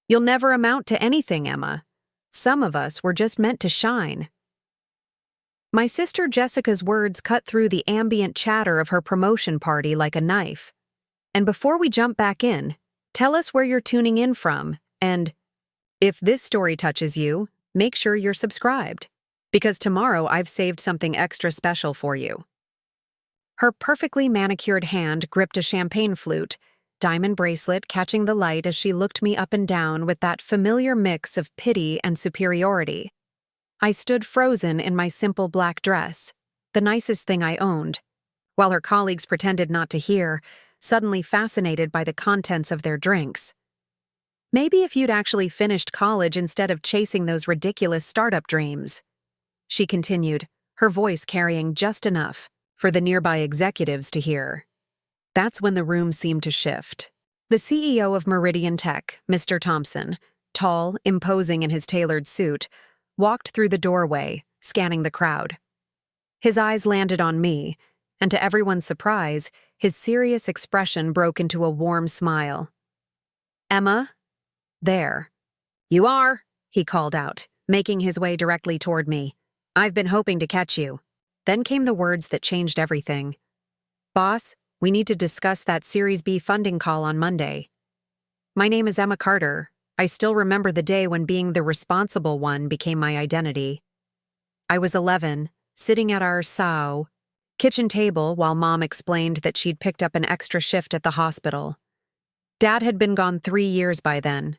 You'll never amount to anything, Emma. Some of us were just meant to shine." My sister Jessica's words cut through the ambient chatter of her promotion party like a knife. "And before we jump back in, tell us where you're tuning in from, and if this story touches you, make sure you're subscribed, because tomorrow I've saved something extra special for you." Her perfectly manicured hand gripped a champagne flute, diamond bracelet catching the light as she looked me up and down with that familiar mix of pity and superiority. I stood frozen in my simple black dress, the nicest thing I owned, while her colleagues pretended not to hear, suddenly fascinated by the contents of their drinks. "Maybe if you'd actually finished college instead of chasing those ridiculous startup dreams," she continued, her voice carrying just enough for the nearby executives to hear. That's when the room seemed to shift. The CEO of Meridian Tech, Mr. Thompson, tall, imposing in his tailored suit, walked through the doorway, scanning the crowd. His eyes landed on me, and to everyone's surprise, his serious expression broke into a warm smile. "Emma, there. You are," he called out, making his way directly toward me. "I've been hoping to catch you." Then came the words that changed everything. "Boss, we need to discuss that Series B funding call on Monday." My name is Emma Carter. I still remember the day when being the responsible one became my identity. I was 11, sitting at our kitchen table while Mom explained that she'd picked up an extra shift at the hospital. Dad had been gone 3 years by then,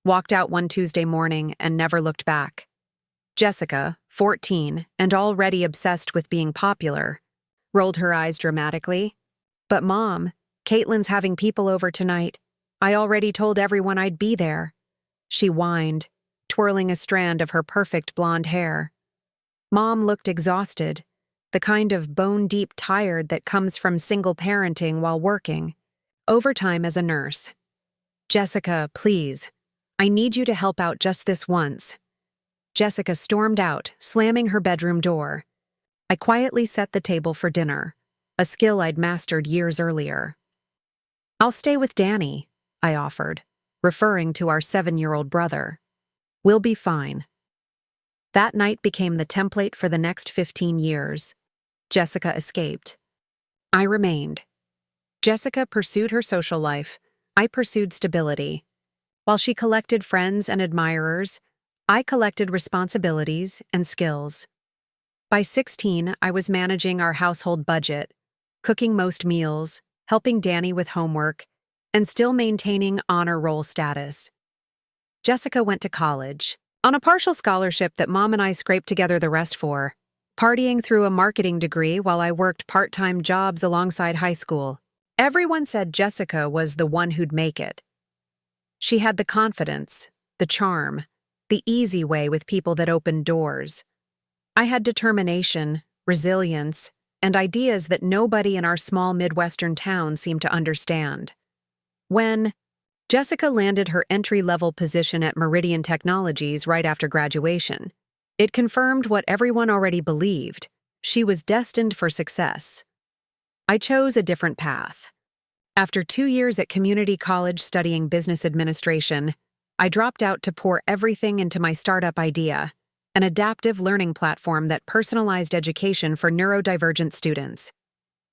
walked out one Tuesday morning and never looked back. Jessica, 14, and already obsessed with being popular, rolled her eyes dramatically. "But Mom, Caitlin's having people over tonight. I already told everyone I'd be there," she whined, twirling a strand of her perfect blonde hair. Mom looked exhausted, the kind of bone-deep tired that comes from single parenting while working, overtime as a nurse. "Jessica, please. I need you to help out just this once." Jessica stormed out, slamming her bedroom door. I quietly set the table for dinner, a skill I'd mastered years earlier. "I'll stay with Danny," I offered, referring to our 7-year-old brother. "We'll be fine." That night became the template for the next 15 years. Jessica escaped. I remained. Jessica pursued her social life. I pursued stability. While she collected friends and admirers, I collected responsibilities and skills. By 16, I was managing our household budget, cooking most meals, helping Danny with homework, and still maintaining honor roll status. Jessica went to college, on a partial scholarship that Mom and I scraped together the rest for, partying through a marketing degree while I worked part-time jobs alongside high school. Everyone said Jessica was the one who'd make it. She had the confidence, the charm, the easy way with people that opened doors. I had determination, resilience, and ideas that nobody in our small Midwestern town seemed to understand. When Jessica landed her entry-level position at Meridian Technologies right after graduation, it confirmed what everyone already believed: she was destined for success. I chose a different path. After 2 years at community college studying business administration, I dropped out to pour everything into my startup idea, an adaptive learning platform that personalized education for neurodivergent students.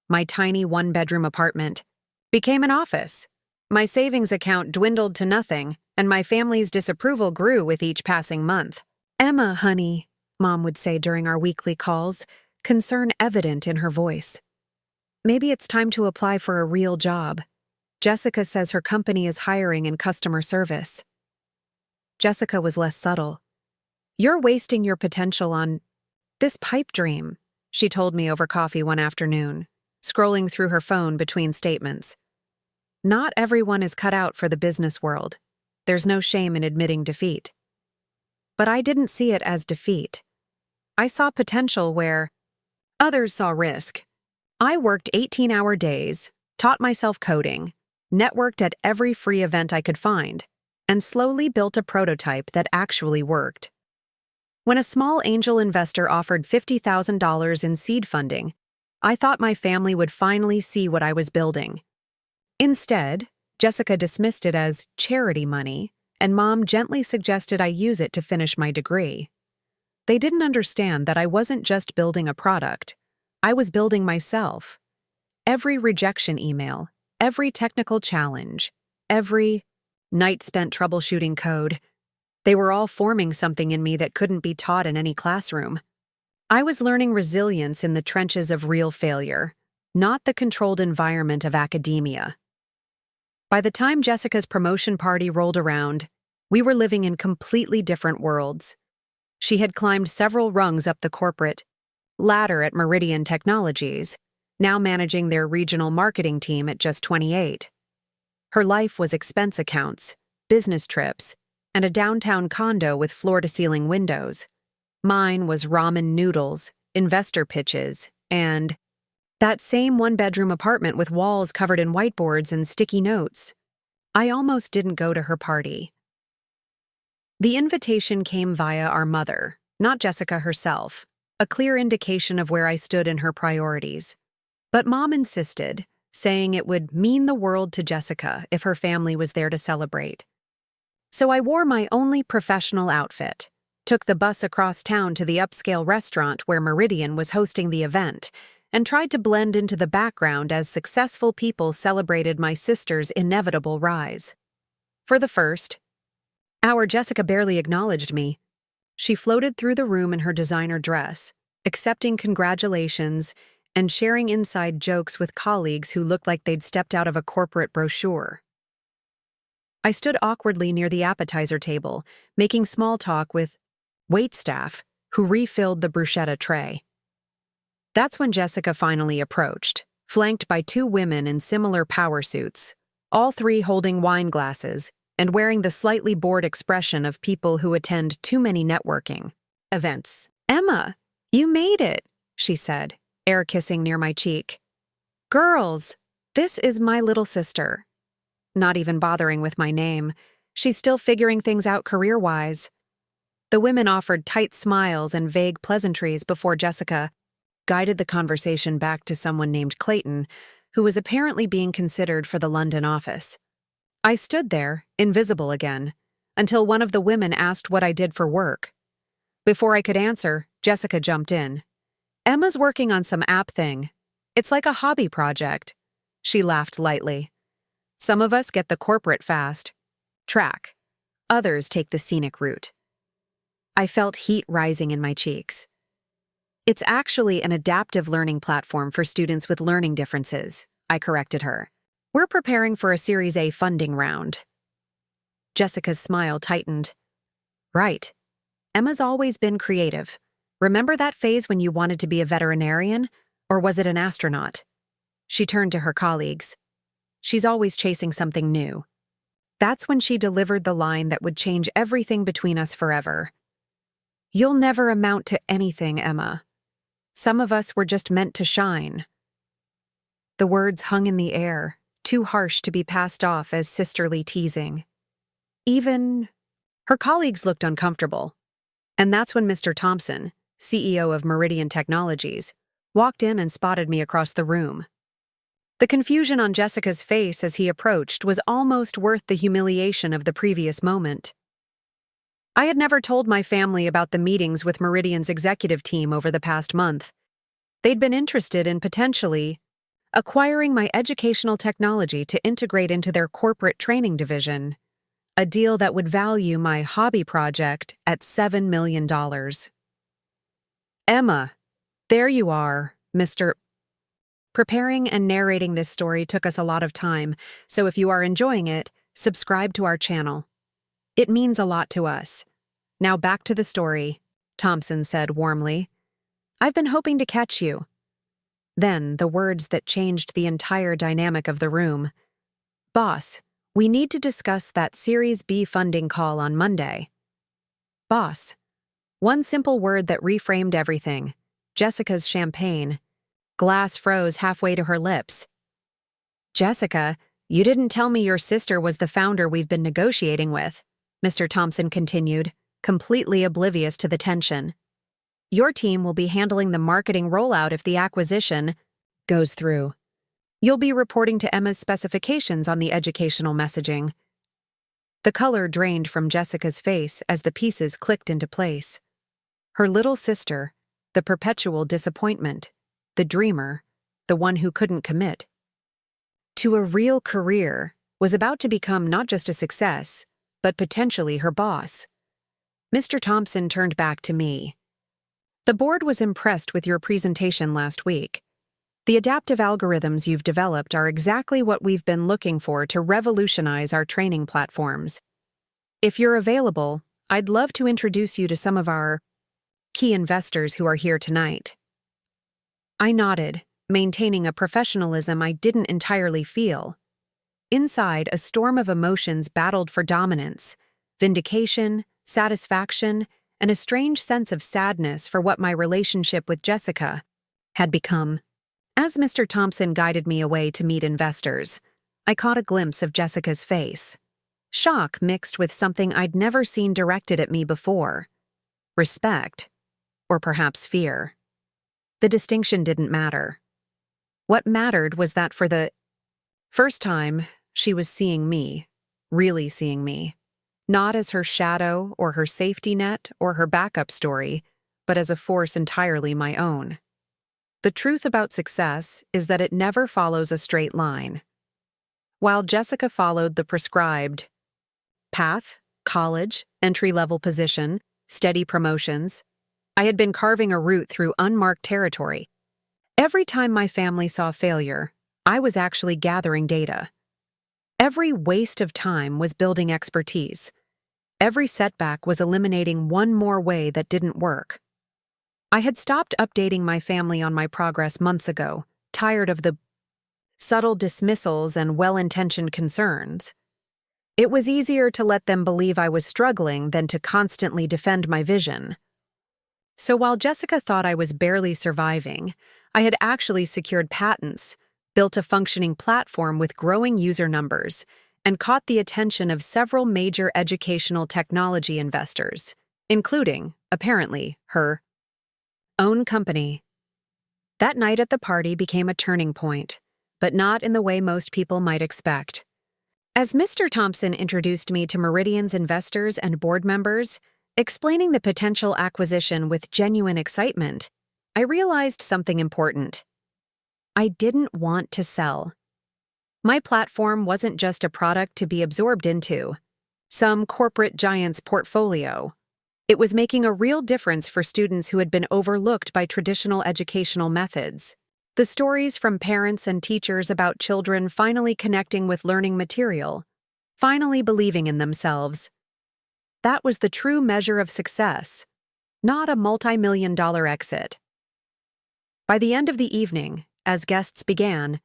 My tiny one-bedroom apartment became an office. My savings account dwindled to nothing, and my family's disapproval grew with each passing month. "Emma, honey," Mom would say during our weekly calls, concern evident in her voice. "Maybe it's time to apply for a real job. Jessica says her company is hiring in customer service." Jessica was less subtle. "You're wasting your potential on this pipe dream," she told me over coffee one afternoon, scrolling through her phone between statements. "Not everyone is cut out for the business world. There's no shame in admitting defeat." But I didn't see it as defeat. I saw potential where others saw risk. I worked 18-hour days, taught myself coding, networked at every free event I could find, and slowly built a prototype that actually worked. When a small angel investor offered $50,000 in seed funding, I thought my family would finally see what I was building. Instead, Jessica dismissed it as charity money and Mom gently suggested I use it to finish my degree. They didn't understand that I wasn't just building a product. I was building myself. Every rejection email, every technical challenge, every night spent troubleshooting code, they were all forming something in me that couldn't be taught in any classroom. I was learning resilience in the trenches of real failure, not the controlled environment of academia. By the time Jessica's promotion party rolled around, we were living in completely different worlds. She had climbed several rungs up the corporate ladder at Meridian Technologies, now managing their regional marketing team at just 28. Her life was expense accounts, business trips, and a downtown condo with floor-to-ceiling windows. Mine was ramen noodles, investor pitches, and that same one-bedroom apartment with walls covered in whiteboards and sticky notes. I almost didn't go to her party. The invitation came via our mother, not Jessica herself, a clear indication of where I stood in her priorities. But Mom insisted, saying it would mean the world to Jessica if her family was there to celebrate. So I wore my only professional outfit, took the bus across town to the upscale restaurant where Meridian was hosting the event, and tried to blend into the background as successful people celebrated my sister's inevitable rise. For the first hour, Jessica barely acknowledged me. She floated through the room in her designer dress, accepting congratulations and sharing inside jokes with colleagues who looked like they'd stepped out of a corporate brochure. I stood awkwardly near the appetizer table, making small talk with waitstaff who refilled the bruschetta tray. That's when Jessica finally approached, flanked by two women in similar power suits, all three holding wine glasses and wearing the slightly bored expression of people who attend too many networking events. "Emma, you made it," she said, air kissing near my cheek. "Girls, this is my little sister." Not even bothering with my name, she's still figuring things out career-wise. The women offered tight smiles and vague pleasantries before Jessica guided the conversation back to someone named Clayton, who was apparently being considered for the London office. I stood there, invisible again, until one of the women asked what I did for work. Before I could answer, Jessica jumped in. "Emma's working on some app thing. It's like a hobby project." She laughed lightly. "Some of us get the corporate fast track. Others take the scenic route." I felt heat rising in my cheeks. "It's actually an adaptive learning platform for students with learning differences," I corrected her. "We're preparing for a Series A funding round." Jessica's smile tightened. "Right. Emma's always been creative. Remember that phase when you wanted to be a veterinarian? Or was it an astronaut?" She turned to her colleagues. "She's always chasing something new." That's when she delivered the line that would change everything between us forever. "You'll never amount to anything, Emma. Some of us were just meant to shine." The words hung in the air, too harsh to be passed off as sisterly teasing. Even her colleagues looked uncomfortable. And that's when Mr. Thompson, CEO of Meridian Technologies, walked in and spotted me across the room. The confusion on Jessica's face as he approached was almost worth the humiliation of the previous moment. I had never told my family about the meetings with Meridian's executive team over the past month. They'd been interested in potentially acquiring my educational technology to integrate into their corporate training division, a deal that would value my hobby project at $7 million. "Emma, there you are, Mr." Preparing and narrating this story took us a lot of time, so if you are enjoying it, subscribe to our channel. It means a lot to us. "Now back to the story," Thompson said warmly. "I've been hoping to catch you." Then the words that changed the entire dynamic of the room. "Boss, we need to discuss that Series B funding call on Monday." Boss. One simple word that reframed everything. Jessica's champagne. Glass froze halfway to her lips. "Jessica, you didn't tell me your sister was the founder we've been negotiating with," Mr. Thompson continued, completely oblivious to the tension. "Your team will be handling the marketing rollout if the acquisition goes through. You'll be reporting to Emma's specifications on the educational messaging." The color drained from Jessica's face as the pieces clicked into place. Her little sister, the perpetual disappointment, the dreamer, the one who couldn't commit to a real career, was about to become not just a success, but potentially her boss. Mr. Thompson turned back to me. The board was impressed with your presentation last week. The adaptive algorithms you've developed are exactly what we've been looking for to revolutionize our training platforms. If you're available, I'd love to introduce you to some of our key investors who are here tonight. I nodded, maintaining a professionalism I didn't entirely feel. Inside, a storm of emotions battled for dominance, vindication, satisfaction, and a strange sense of sadness for what my relationship with Jessica had become. As Mr. Thompson guided me away to meet investors, I caught a glimpse of Jessica's face. Shock mixed with something I'd never seen directed at me before. Respect, or perhaps fear. The distinction didn't matter. What mattered was that for the first time, she was seeing me, really seeing me. Not as her shadow or her safety net or her backup story, but as a force entirely my own. The truth about success is that it never follows a straight line. While Jessica followed the prescribed path, college, entry-level position, steady promotions, I had been carving a route through unmarked territory. Every time my family saw failure, I was actually gathering data. Every waste of time was building expertise. Every setback was eliminating one more way that didn't work. I had stopped updating my family on my progress months ago, tired of the subtle dismissals and well-intentioned concerns. It was easier to let them believe I was struggling than to constantly defend my vision. So while Jessica thought I was barely surviving, I had actually secured patents, built a functioning platform with growing user numbers, and caught the attention of several major educational technology investors, including, apparently, her own company. That night at the party became a turning point, but not in the way most people might expect. As Mr. Thompson introduced me to Meridian's investors and board members, explaining the potential acquisition with genuine excitement, I realized something important. I didn't want to sell. My platform wasn't just a product to be absorbed into some corporate giant's portfolio. It was making a real difference for students who had been overlooked by traditional educational methods. The stories from parents and teachers about children finally connecting with learning material, finally believing in themselves. That was the true measure of success, not a multi-million-dollar exit. By the end of the evening, as guests began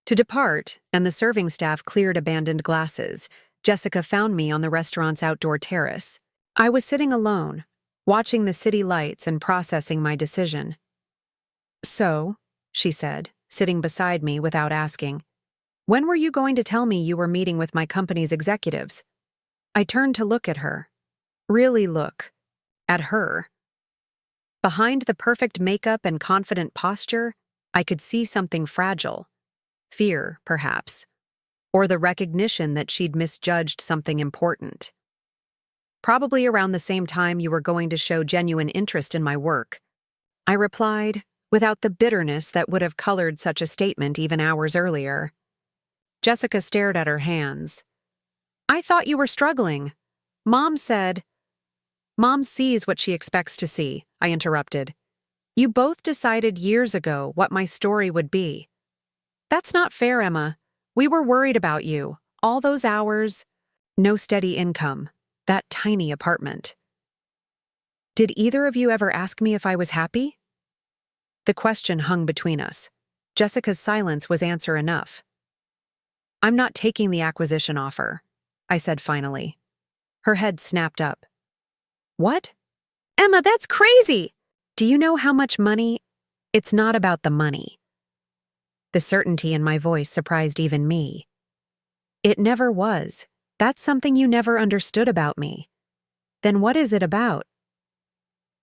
to depart and the serving staff cleared abandoned glasses, Jessica found me on the restaurant's outdoor terrace. I was sitting alone, watching the city lights and processing my decision. "So," she said, sitting beside me without asking, "when were you going to tell me you were meeting with my company's executives?" I turned to look at her. Really look. At her. Behind the perfect makeup and confident posture, I could see something fragile. Fear, perhaps. Or the recognition that she'd misjudged something important. "Probably around the same time you were going to show genuine interest in my work," I replied, without the bitterness that would have colored such a statement even hours earlier. Jessica stared at her hands. "I thought you were struggling. Mom said—" "Mom sees what she expects to see," I interrupted. "You both decided years ago what my story would be." "That's not fair, Emma. We were worried about you. All those hours. No steady income. That tiny apartment." "Did either of you ever ask me if I was happy?" The question hung between us. Jessica's silence was answer enough. "I'm not taking the acquisition offer," I said finally. Her head snapped up. "What? Emma, that's crazy! Do you know how much money—" "It's not about the money." The certainty in my voice surprised even me. "It never was. That's something you never understood about me." "Then what is it about?"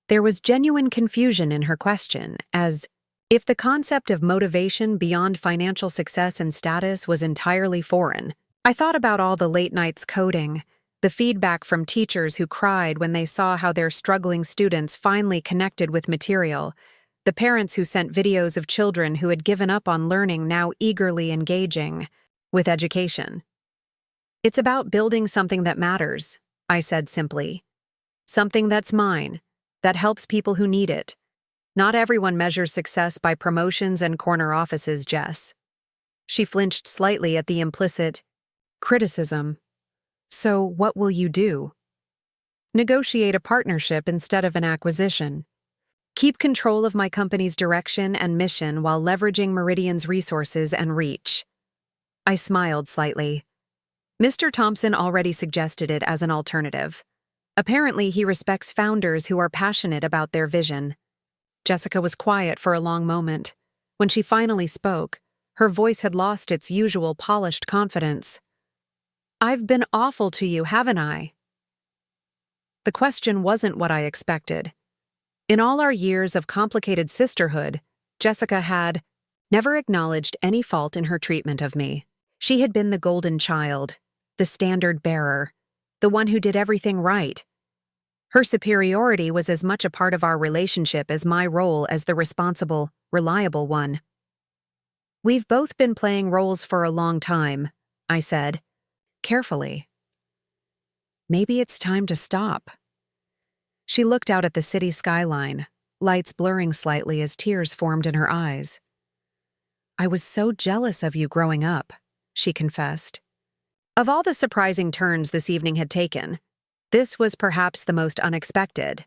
There was genuine confusion in her question, as if the concept of motivation beyond financial success and status was entirely foreign. I thought about all the late nights coding, The feedback from teachers who cried when they saw how their struggling students finally connected with material, the parents who sent videos of children who had given up on learning now eagerly engaging with education. It's about building something that matters, I said simply. Something that's mine, that helps people who need it. Not everyone measures success by promotions and corner offices, Jess. She flinched slightly at the implicit criticism. So what will you do? Negotiate a partnership instead of an acquisition. Keep control of my company's direction and mission while leveraging Meridian's resources and reach. I smiled slightly. Mr. Thompson already suggested it as an alternative. Apparently, he respects founders who are passionate about their vision. Jessica was quiet for a long moment. When she finally spoke, her voice had lost its usual polished confidence. I've been awful to you, haven't I? The question wasn't what I expected. In all our years of complicated sisterhood, Jessica had never acknowledged any fault in her treatment of me. She had been the golden child, the standard bearer, the one who did everything right. Her superiority was as much a part of our relationship as my role as the responsible, reliable one. We've both been playing roles for a long time, I said, carefully. Maybe it's time to stop. She looked out at the city skyline, lights blurring slightly as tears formed in her eyes. I was so jealous of you growing up, she confessed. Of all the surprising turns this evening had taken, this was perhaps the most unexpected.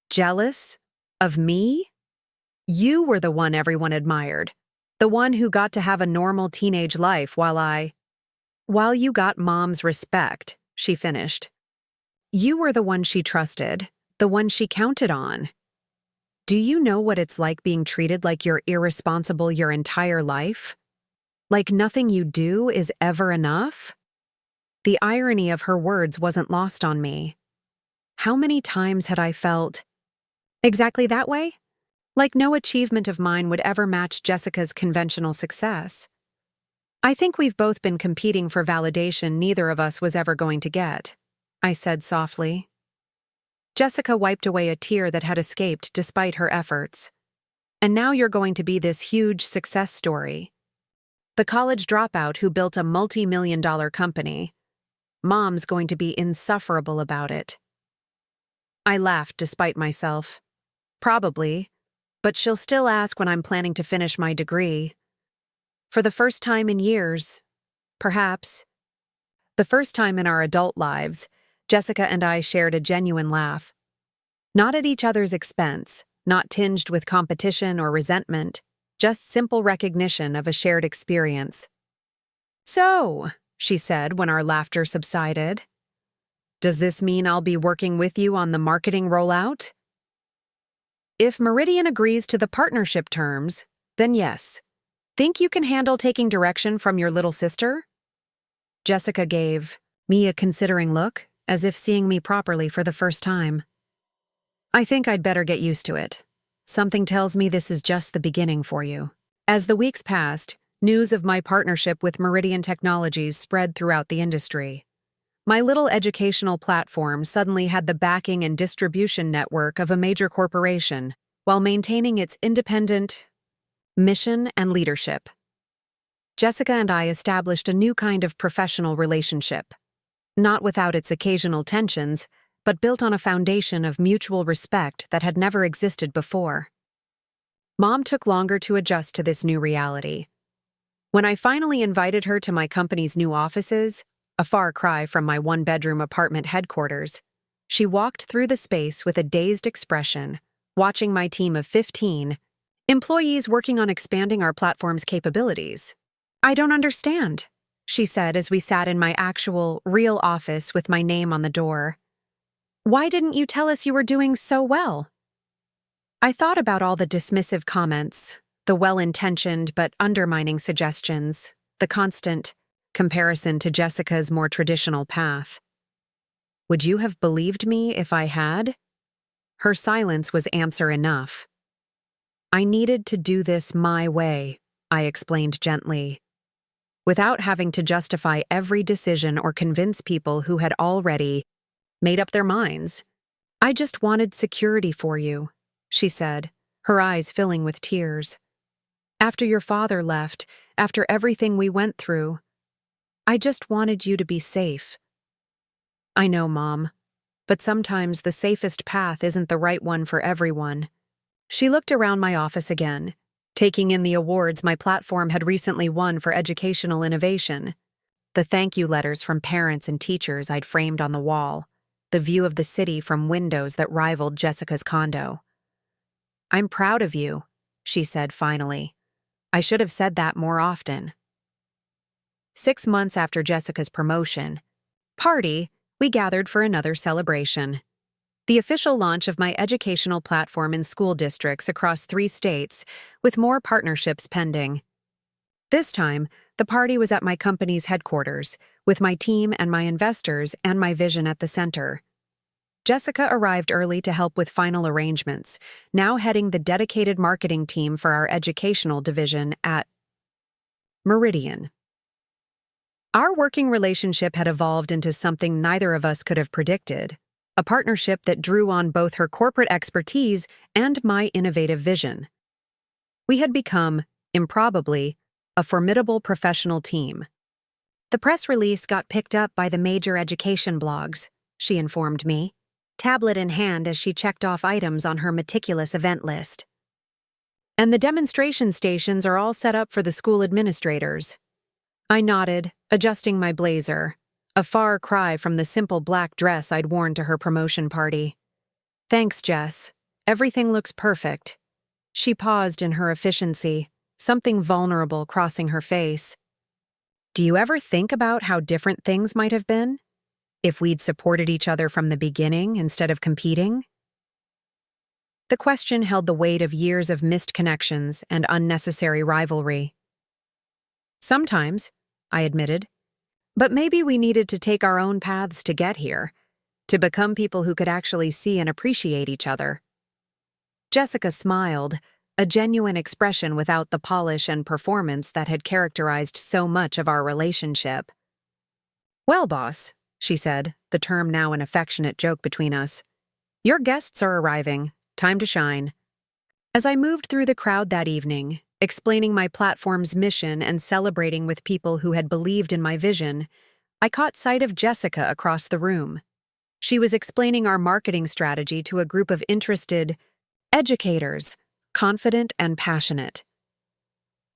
Jealous? Of me? You were the one everyone admired, the one who got to have a normal teenage life while you got Mom's respect, she finished. You were the one she trusted, the one she counted on. Do you know what it's like being treated like you're irresponsible your entire life? Like nothing you do is ever enough? The irony of her words wasn't lost on me. How many times had I felt exactly that way? Like no achievement of mine would ever match Jessica's conventional success. I think we've both been competing for validation neither of us was ever going to get, I said softly. Jessica wiped away a tear that had escaped despite her efforts. And now you're going to be this huge success story. The college dropout who built a multi-million-dollar company. Mom's going to be insufferable about it. I laughed despite myself. Probably, but she'll still ask when I'm planning to finish my degree. For the first time in years, perhaps. The first time in our adult lives, Jessica and I shared a genuine laugh. Not at each other's expense, not tinged with competition or resentment, just simple recognition of a shared experience. So, she said when our laughter subsided, does this mean I'll be working with you on the marketing rollout? If Meridian agrees to the partnership terms, then yes. Think you can handle taking direction from your little sister? Jessica gave me a considering look, as if seeing me properly for the first time. I think I'd better get used to it. Something tells me this is just the beginning for you. As the weeks passed, news of my partnership with Meridian Technologies spread throughout the industry. My little educational platform suddenly had the backing and distribution network of a major corporation, while maintaining its independent mission and leadership. Jessica and I established a new kind of professional relationship, not without its occasional tensions, but built on a foundation of mutual respect that had never existed before. Mom took longer to adjust to this new reality. When I finally invited her to my company's new offices, a far cry from my one-bedroom apartment headquarters, she walked through the space with a dazed expression, watching my team of 15 employees working on expanding our platform's capabilities. I don't understand, she said as we sat in my actual, real office with my name on the door. Why didn't you tell us you were doing so well? I thought about all the dismissive comments, the well-intentioned but undermining suggestions, the constant comparison to Jessica's more traditional path. Would you have believed me if I had? Her silence was answer enough. I needed to do this my way, I explained gently. without having to justify every decision or convince people who had already made up their minds. "I just wanted security for you," she said, her eyes filling with tears. "After your father left, after everything we went through, I just wanted you to be safe." "I know, Mom, but sometimes the safest path isn't the right one for everyone." She looked around my office again, taking in the awards my platform had recently won for educational innovation, the thank you letters from parents and teachers I'd framed on the wall, the view of the city from windows that rivaled Jessica's condo. "I'm proud of you," she said finally. "I should have said that more often." 6 months after Jessica's promotion, we gathered for another celebration. The official launch of my educational platform in school districts across 3 states, with more partnerships pending. This time, the party was at my company's headquarters, with my team and my investors and my vision at the center. Jessica arrived early to help with final arrangements, now heading the dedicated marketing team for our educational division at Meridian. Our working relationship had evolved into something neither of us could have predicted, a partnership that drew on both her corporate expertise and my innovative vision. We had become, improbably, a formidable professional team. "The press release got picked up by the major education blogs," she informed me, tablet in hand as she checked off items on her meticulous event list. "And the demonstration stations are all set up for the school administrators." I nodded, adjusting my blazer, a far cry from the simple black dress I'd worn to her promotion party. "Thanks, Jess. Everything looks perfect." She paused in her efficiency, something vulnerable crossing her face. "Do you ever think about how different things might have been? If we'd supported each other from the beginning instead of competing?" The question held the weight of years of missed connections and unnecessary rivalry. "Sometimes," I admitted. "But maybe we needed to take our own paths to get here, to become people who could actually see and appreciate each other." Jessica smiled, a genuine expression without the polish and performance that had characterized so much of our relationship. "Well, boss," she said, the term now an affectionate joke between us, "your guests are arriving. Time to shine." As I moved through the crowd that evening, explaining my platform's mission and celebrating with people who had believed in my vision, I caught sight of Jessica across the room. She was explaining our marketing strategy to a group of interested educators, confident and passionate.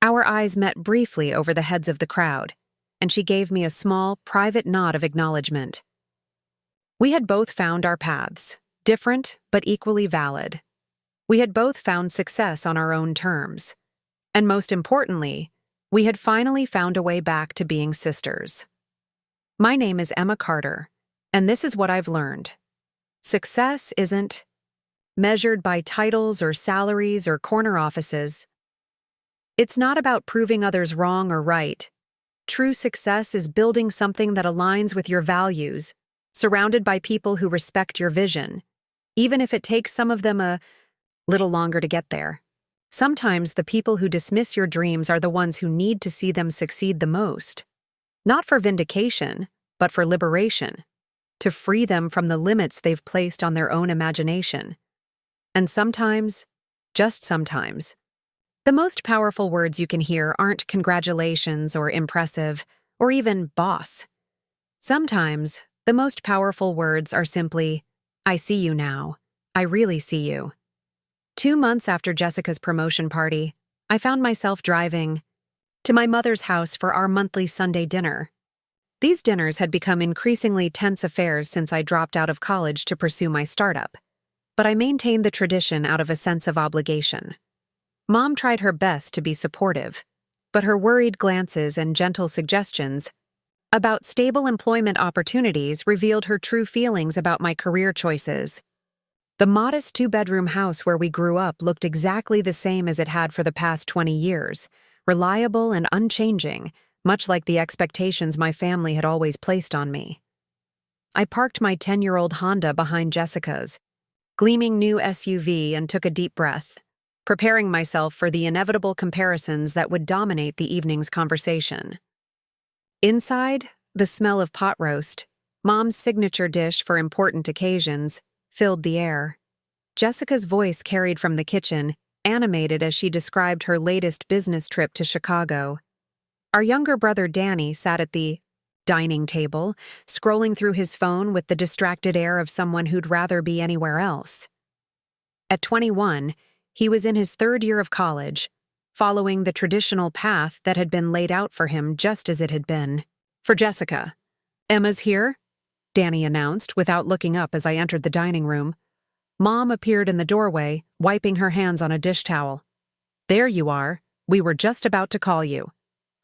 Our eyes met briefly over the heads of the crowd, and she gave me a small, private nod of acknowledgement. We had both found our paths, different but equally valid. We had both found success on our own terms. And most importantly, we had finally found a way back to being sisters. My name is Emma Carter, and this is what I've learned. Success isn't measured by titles or salaries or corner offices. It's not about proving others wrong or right. True success is building something that aligns with your values, surrounded by people who respect your vision, even if it takes some of them a little longer to get there. Sometimes the people who dismiss your dreams are the ones who need to see them succeed the most. Not for vindication, but for liberation, to free them from the limits they've placed on their own imagination. And sometimes, just sometimes, the most powerful words you can hear aren't congratulations or impressive, or even boss. Sometimes, the most powerful words are simply, "I see you now. I really see you." 2 months after Jessica's promotion party, I found myself driving to my mother's house for our monthly Sunday dinner. These dinners had become increasingly tense affairs since I dropped out of college to pursue my startup, but I maintained the tradition out of a sense of obligation. Mom tried her best to be supportive, but her worried glances and gentle suggestions about stable employment opportunities revealed her true feelings about my career choices. The modest 2-bedroom house where we grew up looked exactly the same as it had for the past 20 years, reliable and unchanging, much like the expectations my family had always placed on me. I parked my 10-year-old Honda behind Jessica's gleaming new SUV and took a deep breath, preparing myself for the inevitable comparisons that would dominate the evening's conversation. Inside, the smell of pot roast, Mom's signature dish for important occasions, filled the air. Jessica's voice carried from the kitchen, animated as she described her latest business trip to Chicago. Our younger brother Danny sat at the dining table, scrolling through his phone with the distracted air of someone who'd rather be anywhere else. At 21, he was in his third year of college, following the traditional path that had been laid out for him just as it had been for Jessica. "Emma's here," Danny announced without looking up as I entered the dining room. Mom appeared in the doorway, wiping her hands on a dish towel. "There you are. We were just about to call you."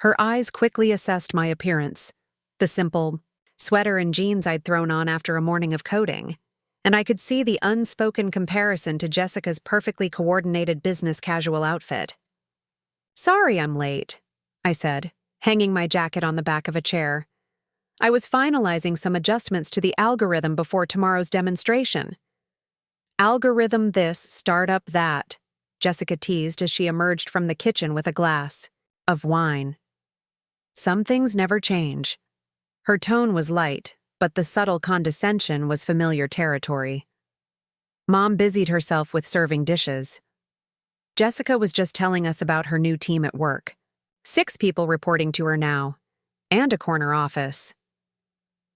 Her eyes quickly assessed my appearance, the simple sweater and jeans I'd thrown on after a morning of coding, and I could see the unspoken comparison to Jessica's perfectly coordinated business casual outfit. "Sorry I'm late," I said, hanging my jacket on the back of a chair. "I was finalizing some adjustments to the algorithm before tomorrow's demonstration." "Algorithm this, startup that," Jessica teased as she emerged from the kitchen with a glass of wine. "Some things never change." Her tone was light, but the subtle condescension was familiar territory. Mom busied herself with serving dishes. Jessica was just telling us about her new team at work. 6 people reporting to her now, and a corner office.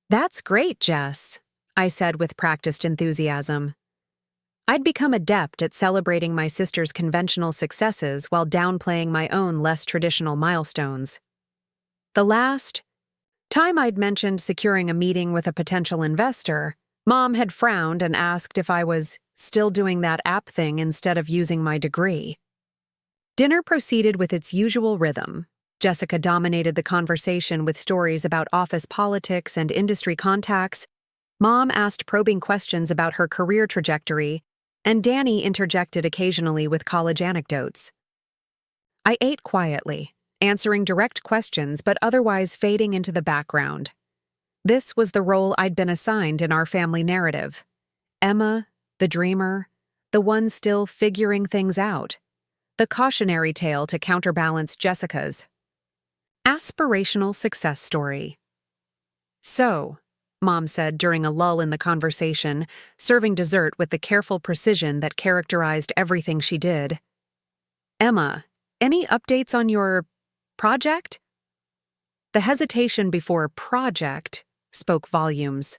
"That's great, Jess," I said with practiced enthusiasm. I'd become adept at celebrating my sister's conventional successes while downplaying my own less traditional milestones. The last time I'd mentioned securing a meeting with a potential investor, Mom had frowned and asked if I was still doing that app thing instead of using my degree. Dinner proceeded with its usual rhythm. Jessica dominated the conversation with stories about office politics and industry contacts. Mom asked probing questions about her career trajectory, and Danny interjected occasionally with college anecdotes. I ate quietly, answering direct questions but otherwise fading into the background. This was the role I'd been assigned in our family narrative. Emma, the dreamer, the one still figuring things out. The cautionary tale to counterbalance Jessica's aspirational success story. "So," Mom said during a lull in the conversation, serving dessert with the careful precision that characterized everything she did. "Emma, any updates on your project?" The hesitation before project spoke volumes.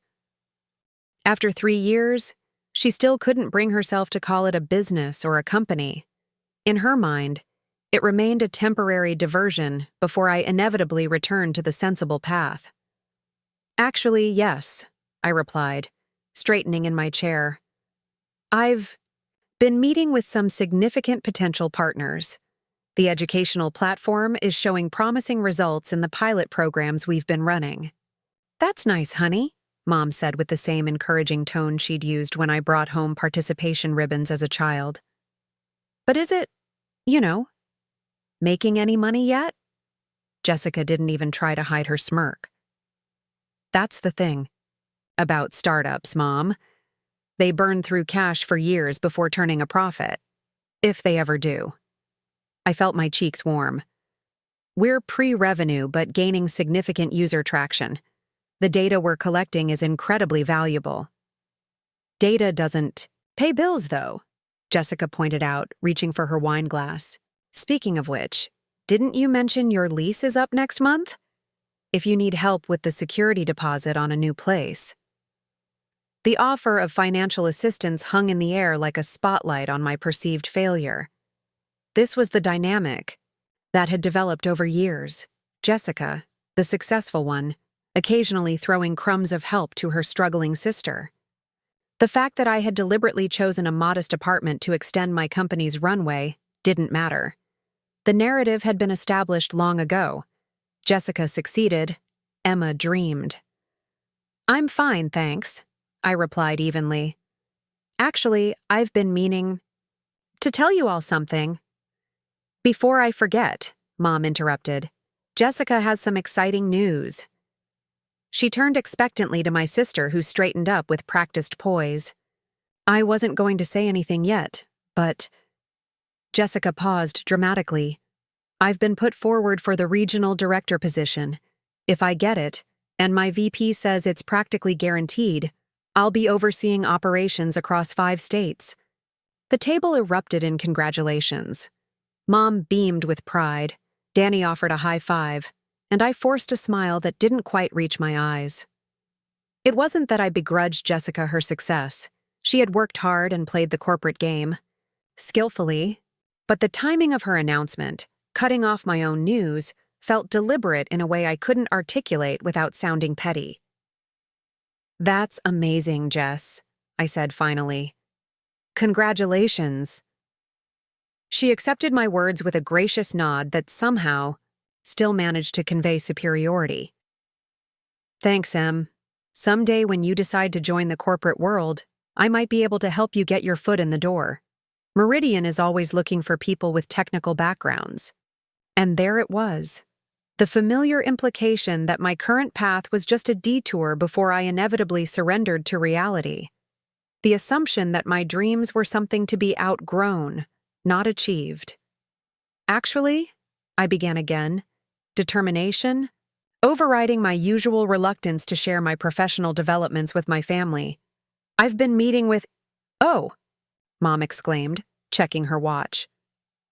After 3 years, she still couldn't bring herself to call it a business or a company. In her mind, it remained a temporary diversion before I inevitably returned to the sensible path. "Actually, yes," I replied, straightening in my chair. "I've been meeting with some significant potential partners. The educational platform is showing promising results in the pilot programs we've been running." "That's nice, honey," Mom said with the same encouraging tone she'd used when I brought home participation ribbons as a child. "But is it, making any money yet?" Jessica didn't even try to hide her smirk. "That's the thing about startups, Mom. They burn through cash for years before turning a profit. If they ever do." I felt my cheeks warm. "We're pre-revenue but gaining significant user traction. The data we're collecting is incredibly valuable." "Data doesn't pay bills, though," Jessica pointed out, reaching for her wine glass. "Speaking of which, didn't you mention your lease is up next month? If you need help with the security deposit on a new place." The offer of financial assistance hung in the air like a spotlight on my perceived failure. This was the dynamic that had developed over years. Jessica, the successful one, occasionally throwing crumbs of help to her struggling sister. The fact that I had deliberately chosen a modest apartment to extend my company's runway didn't matter. The narrative had been established long ago. Jessica succeeded. Emma dreamed. "I'm fine, thanks," I replied evenly. "Actually, I've been meaning to tell you all something." "Before I forget," Mom interrupted, "Jessica has some exciting news." She turned expectantly to my sister, who straightened up with practiced poise. "I wasn't going to say anything yet, but—" Jessica paused dramatically. "I've been put forward for the regional director position. If I get it, and my VP says it's practically guaranteed, I'll be overseeing operations across 5 states. The table erupted in congratulations. Mom beamed with pride, Danny offered a high five, and I forced a smile that didn't quite reach my eyes. It wasn't that I begrudged Jessica her success. She had worked hard and played the corporate game skillfully, but the timing of her announcement, cutting off my own news, felt deliberate in a way I couldn't articulate without sounding petty. "That's amazing, Jess," I said finally. "Congratulations." She accepted my words with a gracious nod that somehow still managed to convey superiority. "Thanks, Em. Someday when you decide to join the corporate world, I might be able to help you get your foot in the door. Meridian is always looking for people with technical backgrounds." And there it was. The familiar implication that my current path was just a detour before I inevitably surrendered to reality. The assumption that my dreams were something to be outgrown, not achieved. "Actually," I began again, determination, overriding my usual reluctance to share my professional developments with my family. "I've been meeting with—" "Oh," Mom exclaimed, checking her watch.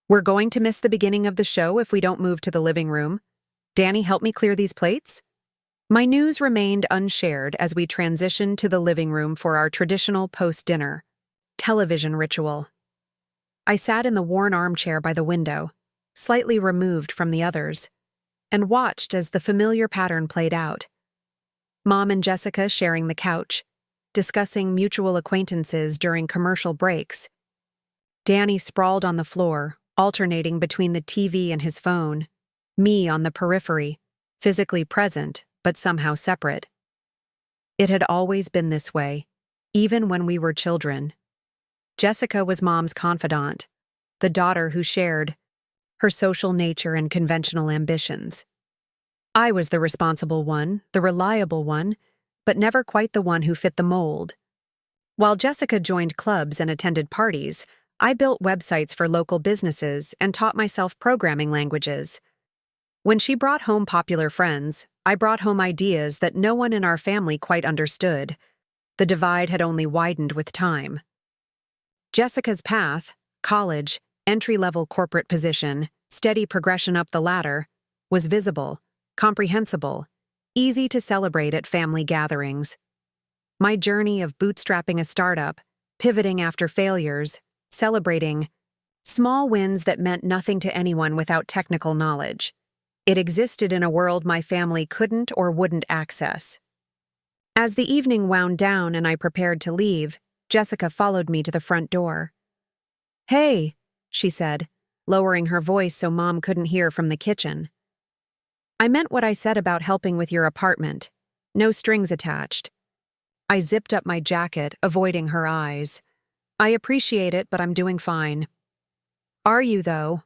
"We're going to miss the beginning of the show if we don't move to the living room. Danny, help me clear these plates?" My news remained unshared as we transitioned to the living room for our traditional post-dinner television ritual. I sat in the worn armchair by the window, slightly removed from the others, and watched as the familiar pattern played out. Mom and Jessica sharing the couch, discussing mutual acquaintances during commercial breaks. Danny sprawled on the floor, alternating between the TV and his phone. Me on the periphery, physically present, but somehow separate. It had always been this way, even when we were children. Jessica was Mom's confidant, the daughter who shared her social nature and conventional ambitions. I was the responsible one, the reliable one, but never quite the one who fit the mold. While Jessica joined clubs and attended parties, I built websites for local businesses and taught myself programming languages. When she brought home popular friends, I brought home ideas that no one in our family quite understood. The divide had only widened with time. Jessica's path, college, entry-level corporate position, steady progression up the ladder, was visible, comprehensible, easy to celebrate at family gatherings. My journey of bootstrapping a startup, pivoting after failures, celebrating small wins that meant nothing to anyone without technical knowledge. It existed in a world my family couldn't or wouldn't access. As the evening wound down and I prepared to leave, Jessica followed me to the front door. "Hey," she said, lowering her voice so Mom couldn't hear from the kitchen. "I meant what I said about helping with your apartment. No strings attached." I zipped up my jacket, avoiding her eyes. "I appreciate it, but I'm doing fine." "Are you, though?"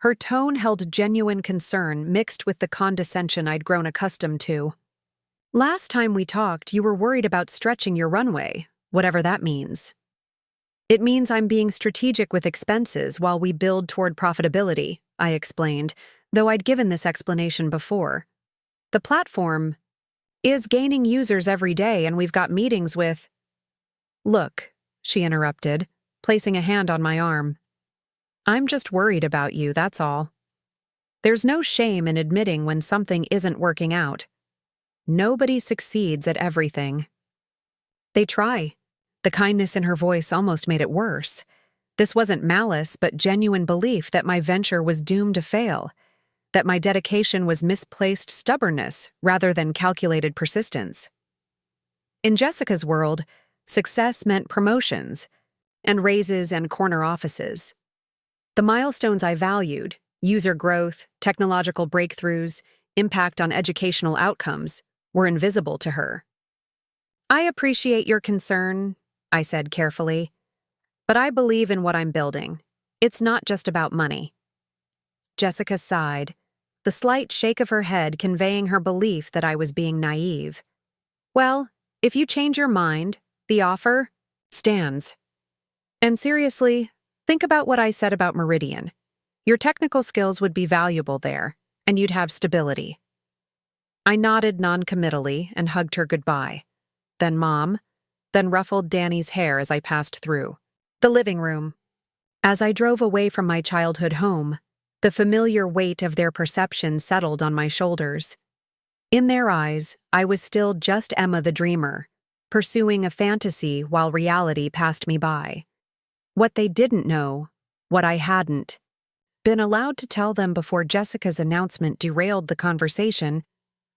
Her tone held genuine concern mixed with the condescension I'd grown accustomed to. "Last time we talked, you were worried about stretching your runway, whatever that means." "It means I'm being strategic with expenses while we build toward profitability," I explained, though I'd given this explanation before. "The platform is gaining users every day and we've got meetings with—" "Look," she interrupted, placing a hand on my arm. "I'm just worried about you, that's all. There's no shame in admitting when something isn't working out. Nobody succeeds at everything." "They try." The kindness in her voice almost made it worse. This wasn't malice, but genuine belief that my venture was doomed to fail, that my dedication was misplaced stubbornness rather than calculated persistence. In Jessica's world, success meant promotions, and raises and corner offices. The milestones I valued, user growth, technological breakthroughs, impact on educational outcomes, were invisible to her. "I appreciate your concern," I said carefully, "but I believe in what I'm building. It's not just about money." Jessica sighed, the slight shake of her head conveying her belief that I was being naive. "Well, if you change your mind, the offer stands. And seriously, think about what I said about Meridian. Your technical skills would be valuable there, and you'd have stability." I nodded noncommittally and hugged her goodbye. Then Mom, then ruffled Danny's hair as I passed through. The living room. As I drove away from my childhood home, the familiar weight of their perception settled on my shoulders. In their eyes, I was still just Emma the dreamer, pursuing a fantasy while reality passed me by. What they didn't know, what I hadn't been allowed to tell them before Jessica's announcement derailed the conversation,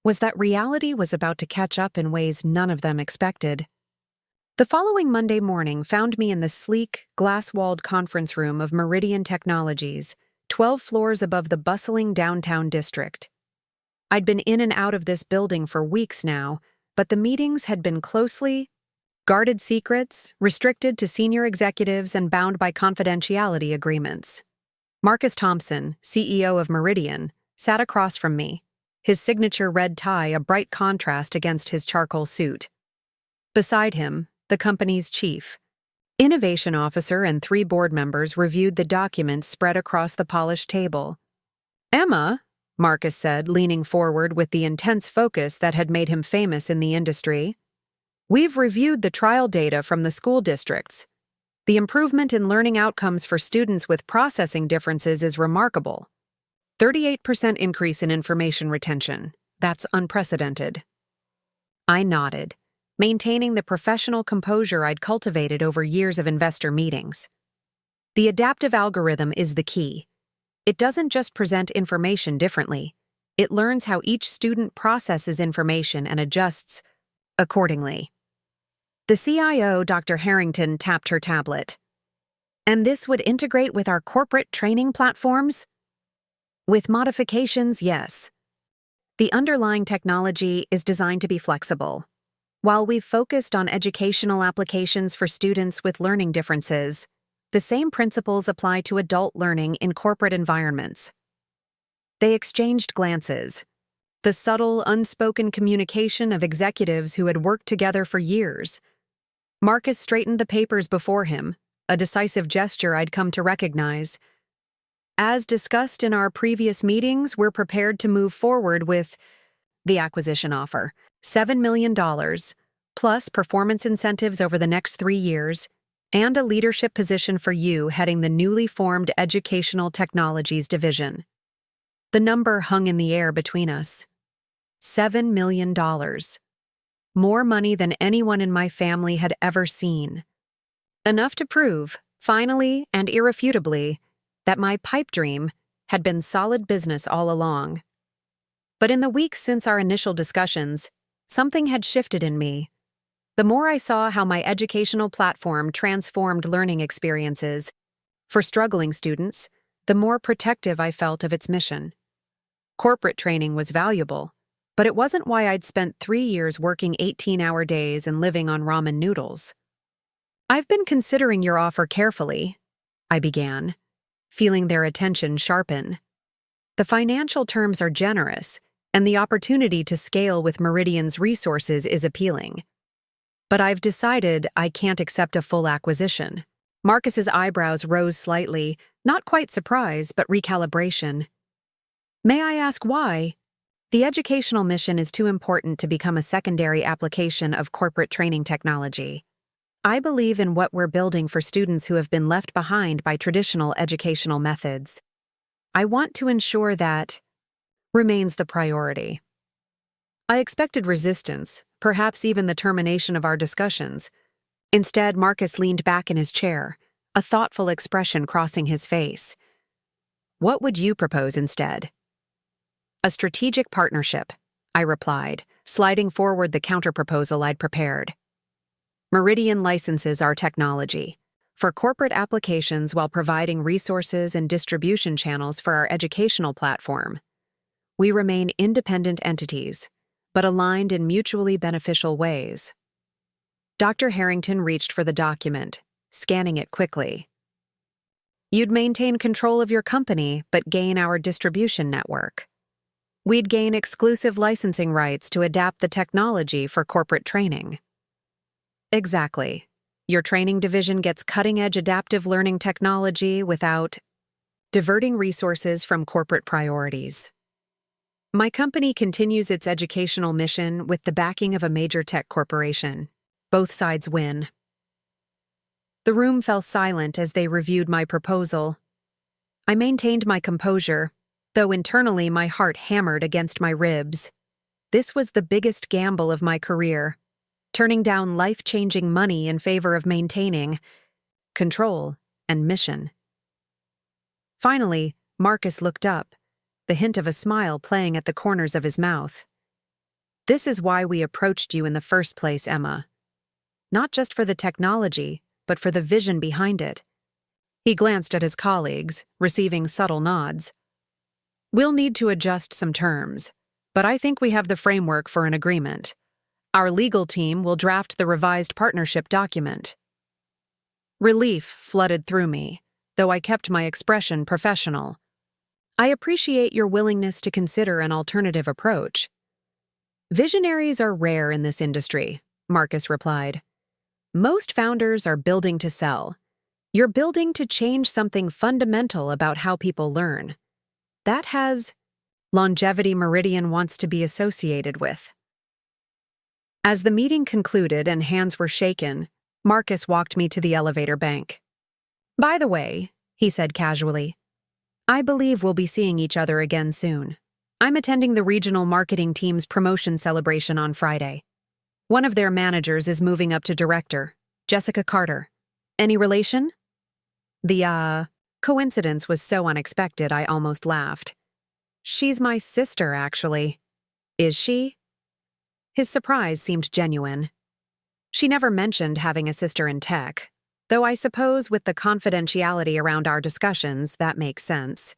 was that reality was about to catch up in ways none of them expected. The following Monday morning found me in the sleek, glass-walled conference room of Meridian Technologies, 12 floors above the bustling downtown district. I'd been in and out of this building for weeks now, but the meetings had been closely guarded secrets, restricted to senior executives and bound by confidentiality agreements. Marcus Thompson, CEO of Meridian, sat across from me, his signature red tie a bright contrast against his charcoal suit. Beside him, the company's chief innovation officer and 3 board members reviewed the documents spread across the polished table. "Emma," Marcus said, leaning forward with the intense focus that had made him famous in the industry, "we've reviewed the trial data from the school districts. The improvement in learning outcomes for students with processing differences is remarkable. 38% increase in information retention. That's unprecedented." I nodded, maintaining the professional composure I'd cultivated over years of investor meetings. The adaptive algorithm is the key. It doesn't just present information differently. It learns how each student processes information and adjusts accordingly. The CIO, Dr. Harrington, tapped her tablet. "And this would integrate with our corporate training platforms?" "With modifications, yes. The underlying technology is designed to be flexible. While we've focused on educational applications for students with learning differences, the same principles apply to adult learning in corporate environments." They exchanged glances. The subtle, unspoken communication of executives who had worked together for years. Marcus straightened the papers before him, a decisive gesture I'd come to recognize. "As discussed in our previous meetings, we're prepared to move forward with the acquisition offer. $7 million, plus performance incentives over the next 3 years, and a leadership position for you heading the newly formed Educational Technologies Division." The number hung in the air between us. $7 million. More money than anyone in my family had ever seen. Enough to prove, finally and irrefutably, that my pipe dream had been solid business all along. But in the weeks since our initial discussions, something had shifted in me. The more I saw how my educational platform transformed learning experiences for struggling students, the more protective I felt of its mission. Corporate training was valuable, but it wasn't why I'd spent 3 years working 18-hour days and living on ramen noodles. "I've been considering your offer carefully," I began, feeling their attention sharpen. "The financial terms are generous, and the opportunity to scale with Meridian's resources is appealing. But I've decided I can't accept a full acquisition." Marcus's eyebrows rose slightly, not quite surprise, but recalibration. "May I ask why?" "The educational mission is too important to become a secondary application of corporate training technology. I believe in what we're building for students who have been left behind by traditional educational methods. I want to ensure that remains the priority." I expected resistance, perhaps even the termination of our discussions. Instead, Marcus leaned back in his chair, a thoughtful expression crossing his face. "What would you propose instead?" "A strategic partnership," I replied, sliding forward the counterproposal I'd prepared. "Meridian licenses our technology for corporate applications while providing resources and distribution channels for our educational platform. We remain independent entities, but aligned in mutually beneficial ways." Dr. Harrington reached for the document, scanning it quickly. "You'd maintain control of your company, but gain our distribution network. We'd gain exclusive licensing rights to adapt the technology for corporate training." "Exactly. Your training division gets cutting-edge adaptive learning technology without diverting resources from corporate priorities." My company continues its educational mission with the backing of a major tech corporation. Both sides win. The room fell silent as they reviewed my proposal. I maintained my composure, though internally my heart hammered against my ribs. This was the biggest gamble of my career, turning down life-changing money in favor of maintaining control and mission. Finally, Marcus looked up, the hint of a smile playing at the corners of his mouth. "This is why we approached you in the first place, Emma. Not just for the technology, but for the vision behind it." He glanced at his colleagues, receiving subtle nods. "We'll need to adjust some terms, but I think we have the framework for an agreement. Our legal team will draft the revised partnership document." Relief flooded through me, though I kept my expression professional. "I appreciate your willingness to consider an alternative approach." "Visionaries are rare in this industry," Marcus replied. "Most founders are building to sell. You're building to change something fundamental about how people learn. That has longevity Meridian wants to be associated with." As the meeting concluded and hands were shaken, Marcus walked me to the elevator bank. "By the way," he said casually, "I believe we'll be seeing each other again soon. I'm attending the regional marketing team's promotion celebration on Friday. One of their managers is moving up to director, Jessica Carter. Any relation?" The coincidence was so unexpected I almost laughed. "She's my sister, actually." "Is she?" His surprise seemed genuine. She never mentioned having a sister in tech, though I suppose with the confidentiality around our discussions, that makes sense.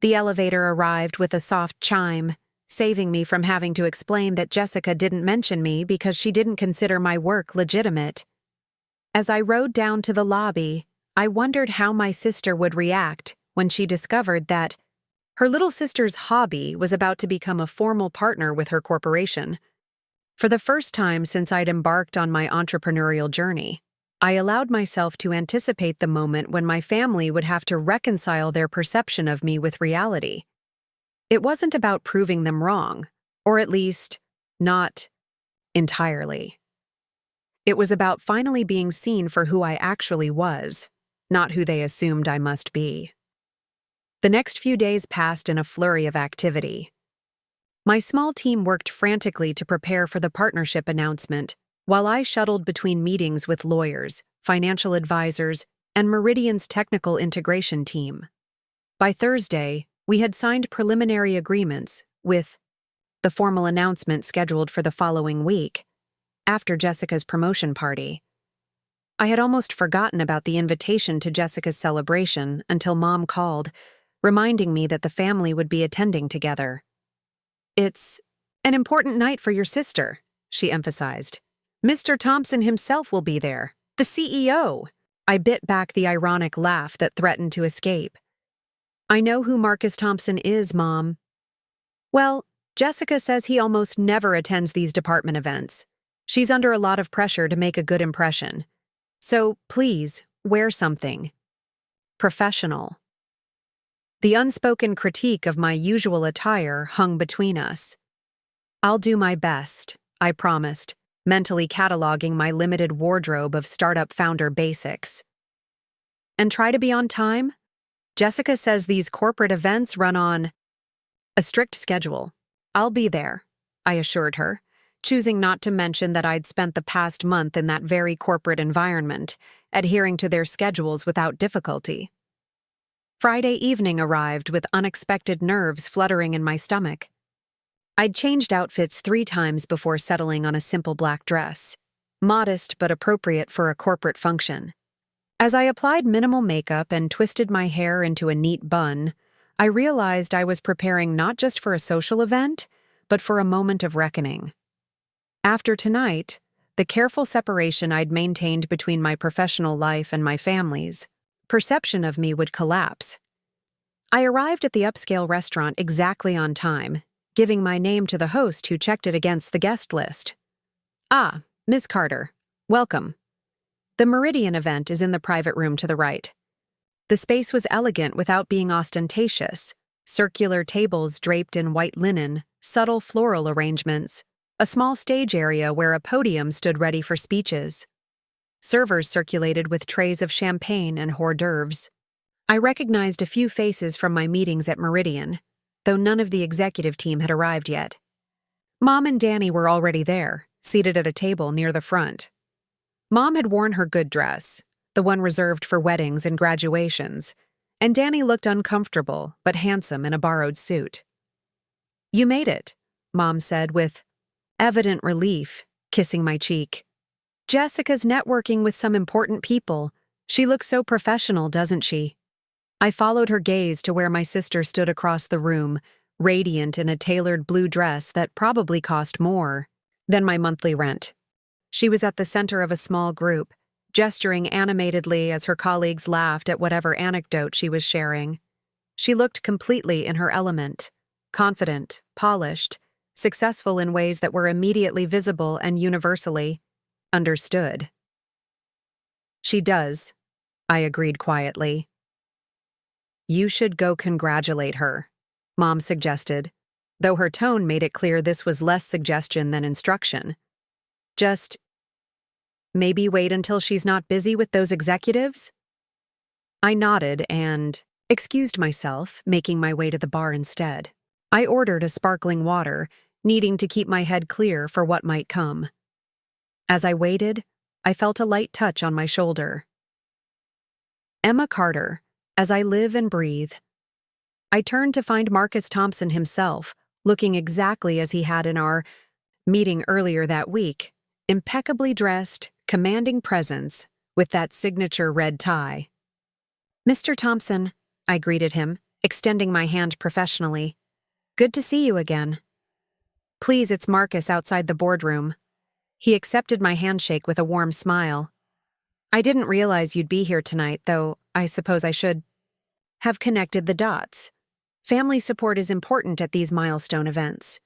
The elevator arrived with a soft chime, saving me from having to explain that Jessica didn't mention me because she didn't consider my work legitimate. As I rode down to the lobby, I wondered how my sister would react when she discovered that her little sister's hobby was about to become a formal partner with her corporation. For the first time since I'd embarked on my entrepreneurial journey, I allowed myself to anticipate the moment when my family would have to reconcile their perception of me with reality. It wasn't about proving them wrong, or at least, not entirely. It was about finally being seen for who I actually was, not who they assumed I must be. The next few days passed in a flurry of activity. My small team worked frantically to prepare for the partnership announcement, while I shuttled between meetings with lawyers, financial advisors, and Meridian's technical integration team. By Thursday, we had signed preliminary agreements, with the formal announcement scheduled for the following week, after Jessica's promotion party. I had almost forgotten about the invitation to Jessica's celebration until Mom called, reminding me that the family would be attending together. "It's an important night for your sister," she emphasized. "Mr. Thompson himself will be there, the CEO." I bit back the ironic laugh that threatened to escape. "I know who Marcus Thompson is, Mom." "Well, Jessica says he almost never attends these department events. She's under a lot of pressure to make a good impression. So please, wear something professional." The unspoken critique of my usual attire hung between us. "I'll do my best," I promised, mentally cataloging my limited wardrobe of startup founder basics. "And try to be on time? Jessica says these corporate events run on a strict schedule. I'll be there," I assured her, choosing not to mention that I'd spent the past month in that very corporate environment, adhering to their schedules without difficulty. Friday evening arrived with unexpected nerves fluttering in my stomach. I'd changed outfits 3 times before settling on a simple black dress, modest but appropriate for a corporate function. As I applied minimal makeup and twisted my hair into a neat bun, I realized I was preparing not just for a social event, but for a moment of reckoning. After tonight, the careful separation I'd maintained between my professional life and my family's perception of me would collapse. I arrived at the upscale restaurant exactly on time, giving my name to the host who checked it against the guest list. "Ah, Ms. Carter, welcome. The Meridian event is in the private room to the right." The space was elegant without being ostentatious, Circular tables draped in white linen, subtle floral arrangements, a small stage area where a podium stood ready for speeches. Servers circulated with trays of champagne and hors d'oeuvres. I recognized a few faces from my meetings at Meridian, though none of the executive team had arrived yet. Mom and Danny were already there, seated at a table near the front. Mom had worn her good dress, the one reserved for weddings and graduations, and Danny looked uncomfortable but handsome in a borrowed suit. "You made it," Mom said with evident relief, kissing my cheek. "Jessica's networking with some important people. She looks so professional, doesn't she?" I followed her gaze to where my sister stood across the room, radiant in a tailored blue dress that probably cost more than my monthly rent. She was at the center of a small group, gesturing animatedly as her colleagues laughed at whatever anecdote she was sharing. She looked completely in her element, confident, polished, successful in ways that were immediately visible and universally understood. "She does," I agreed quietly. "You should go congratulate her," Mom suggested, though her tone made it clear this was less suggestion than instruction. "Just maybe wait until she's not busy with those executives?" I nodded and excused myself, making my way to the bar instead. I ordered a sparkling water, needing to keep my head clear for what might come. As I waited, I felt a light touch on my shoulder. Emma Carter, as I live and breathe. I turned to find Marcus Thompson himself, looking exactly as he had in our meeting earlier that week, impeccably dressed, commanding presence, with that signature red tie. "Mr. Thompson," I greeted him, extending my hand professionally. "Good to see you again." "Please, it's Marcus outside the boardroom." He accepted my handshake with a warm smile. "I didn't realize you'd be here tonight, though I suppose I should have connected the dots. Family support is important at these milestone events."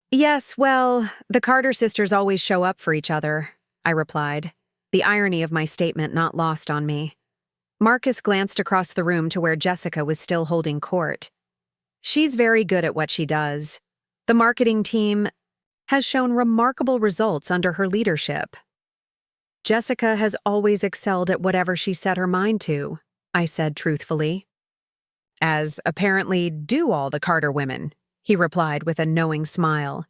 "Yes, well, the Carter sisters always show up for each other," I replied, the irony of my statement not lost on me. Marcus glanced across the room to where Jessica was still holding court. "She's very good at what she does. The marketing team has shown remarkable results under her leadership." "Jessica has always excelled at whatever she set her mind to," I said truthfully. "As apparently do all the Carter women," he replied with a knowing smile.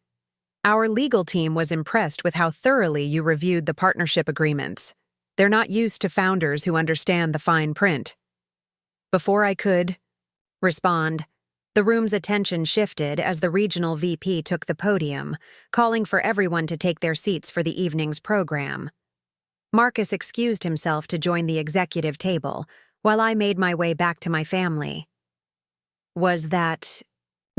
"Our legal team was impressed with how thoroughly you reviewed the partnership agreements. They're not used to founders who understand the fine print." Before I could respond, the room's attention shifted as the regional VP took the podium, calling for everyone to take their seats for the evening's program. Marcus excused himself to join the executive table, while I made my way back to my family. "Was that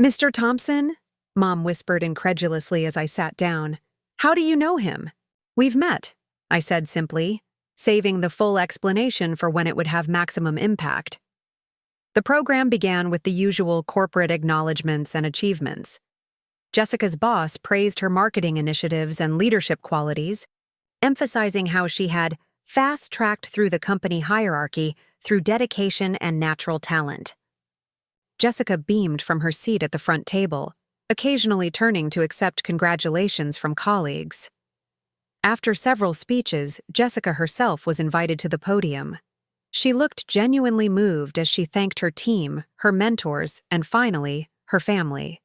Mr. Thompson?" Mom whispered incredulously as I sat down. "How do you know him?" "We've met," I said simply, saving the full explanation for when it would have maximum impact. The program began with the usual corporate acknowledgments and achievements. Jessica's boss praised her marketing initiatives and leadership qualities, emphasizing how she had fast-tracked through the company hierarchy through dedication and natural talent. Jessica beamed from her seat at the front table, occasionally turning to accept congratulations from colleagues. After several speeches, Jessica herself was invited to the podium. She looked genuinely moved as she thanked her team, her mentors, and finally, her family.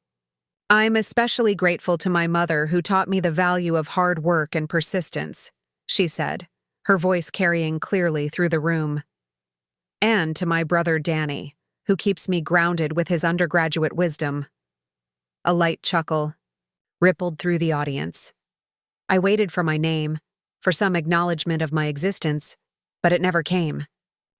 "I'm especially grateful to my mother who taught me the value of hard work and persistence," she said, her voice carrying clearly through the room. "And to my brother Danny, who keeps me grounded with his undergraduate wisdom." A light chuckle rippled through the audience. I waited for my name, for some acknowledgement of my existence, but it never came.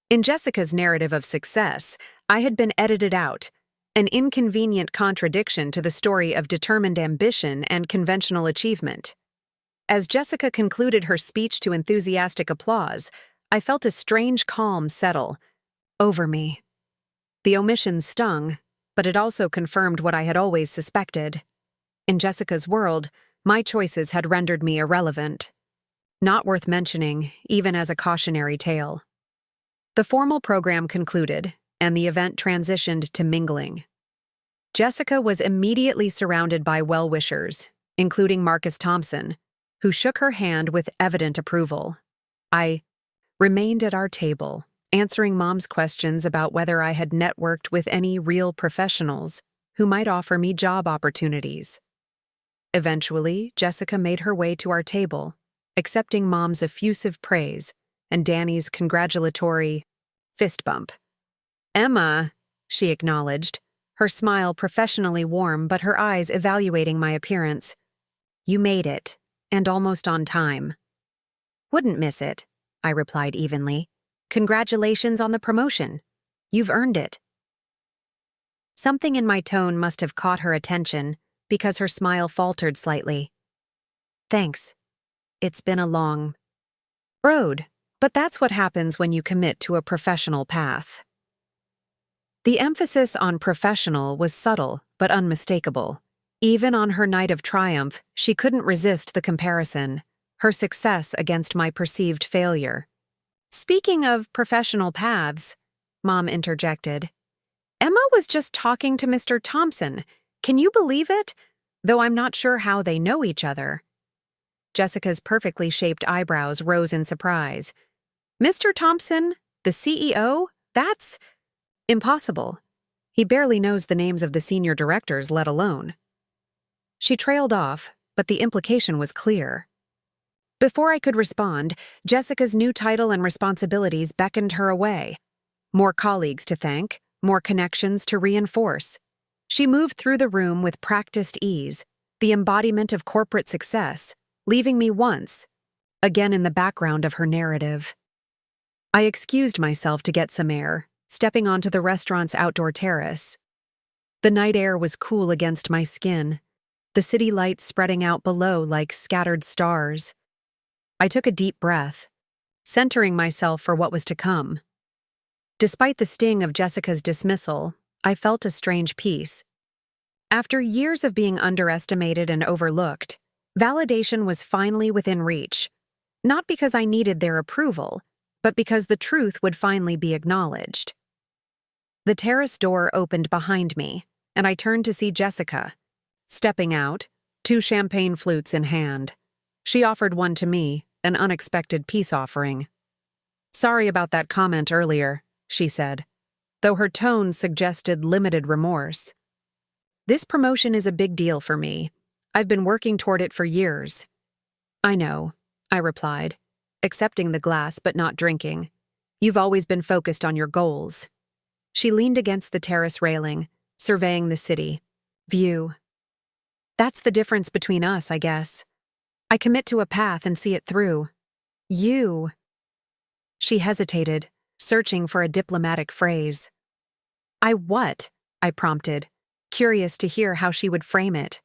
In Jessica's narrative of success, I had been edited out, an inconvenient contradiction to the story of determined ambition and conventional achievement. As Jessica concluded her speech to enthusiastic applause, I felt a strange calm settle over me. The omission stung, but it also confirmed what I had always suspected. In Jessica's world, my choices had rendered me irrelevant. Not worth mentioning, even as a cautionary tale. The formal program concluded, and the event transitioned to mingling. Jessica was immediately surrounded by well-wishers, including Marcus Thompson, who shook her hand with evident approval. I remained at our table, answering Mom's questions about whether I had networked with any real professionals who might offer me job opportunities. Eventually, Jessica made her way to our table, accepting Mom's effusive praise and Danny's congratulatory fist bump. "Emma," she acknowledged, her smile professionally warm but her eyes evaluating my appearance. "You made it, and almost on time." "Wouldn't miss it," I replied evenly. "Congratulations on the promotion. You've earned it." Something in my tone must have caught her attention because her smile faltered slightly. "Thanks. It's been a long road, but that's what happens when you commit to a professional path." The emphasis on professional was subtle but unmistakable. Even on her night of triumph, she couldn't resist the comparison, her success against my perceived failure. "Speaking of professional paths," Mom interjected, "Emma was just talking to Mr. Thompson. Can you believe it? Though I'm not sure how they know each other." Jessica's perfectly shaped eyebrows rose in surprise. "Mr. Thompson, the CEO? That's impossible. He barely knows the names of the senior directors, let alone." She trailed off, but the implication was clear. Before I could respond, Jessica's new title and responsibilities beckoned her away. More colleagues to thank, more connections to reinforce. She moved through the room with practiced ease, the embodiment of corporate success, leaving me once again in the background of her narrative. I excused myself to get some air, stepping onto the restaurant's outdoor terrace. The night air was cool against my skin, the city lights spreading out below like scattered stars. I took a deep breath, centering myself for what was to come. Despite the sting of Jessica's dismissal, I felt a strange peace. After years of being underestimated and overlooked, validation was finally within reach, not because I needed their approval, but because the truth would finally be acknowledged. The terrace door opened behind me, and I turned to see Jessica. Stepping out, 2 champagne flutes in hand. She offered one to me, an unexpected peace offering. "Sorry about that comment earlier," she said, though her tone suggested limited remorse. "This promotion is a big deal for me. I've been working toward it for years." "I know," I replied, accepting the glass but not drinking. "You've always been focused on your goals." She leaned against the terrace railing, surveying the city. "View. That's the difference between us, I guess. I commit to a path and see it through. You." She hesitated, searching for a diplomatic phrase. "I what?" I prompted, curious to hear how she would frame it.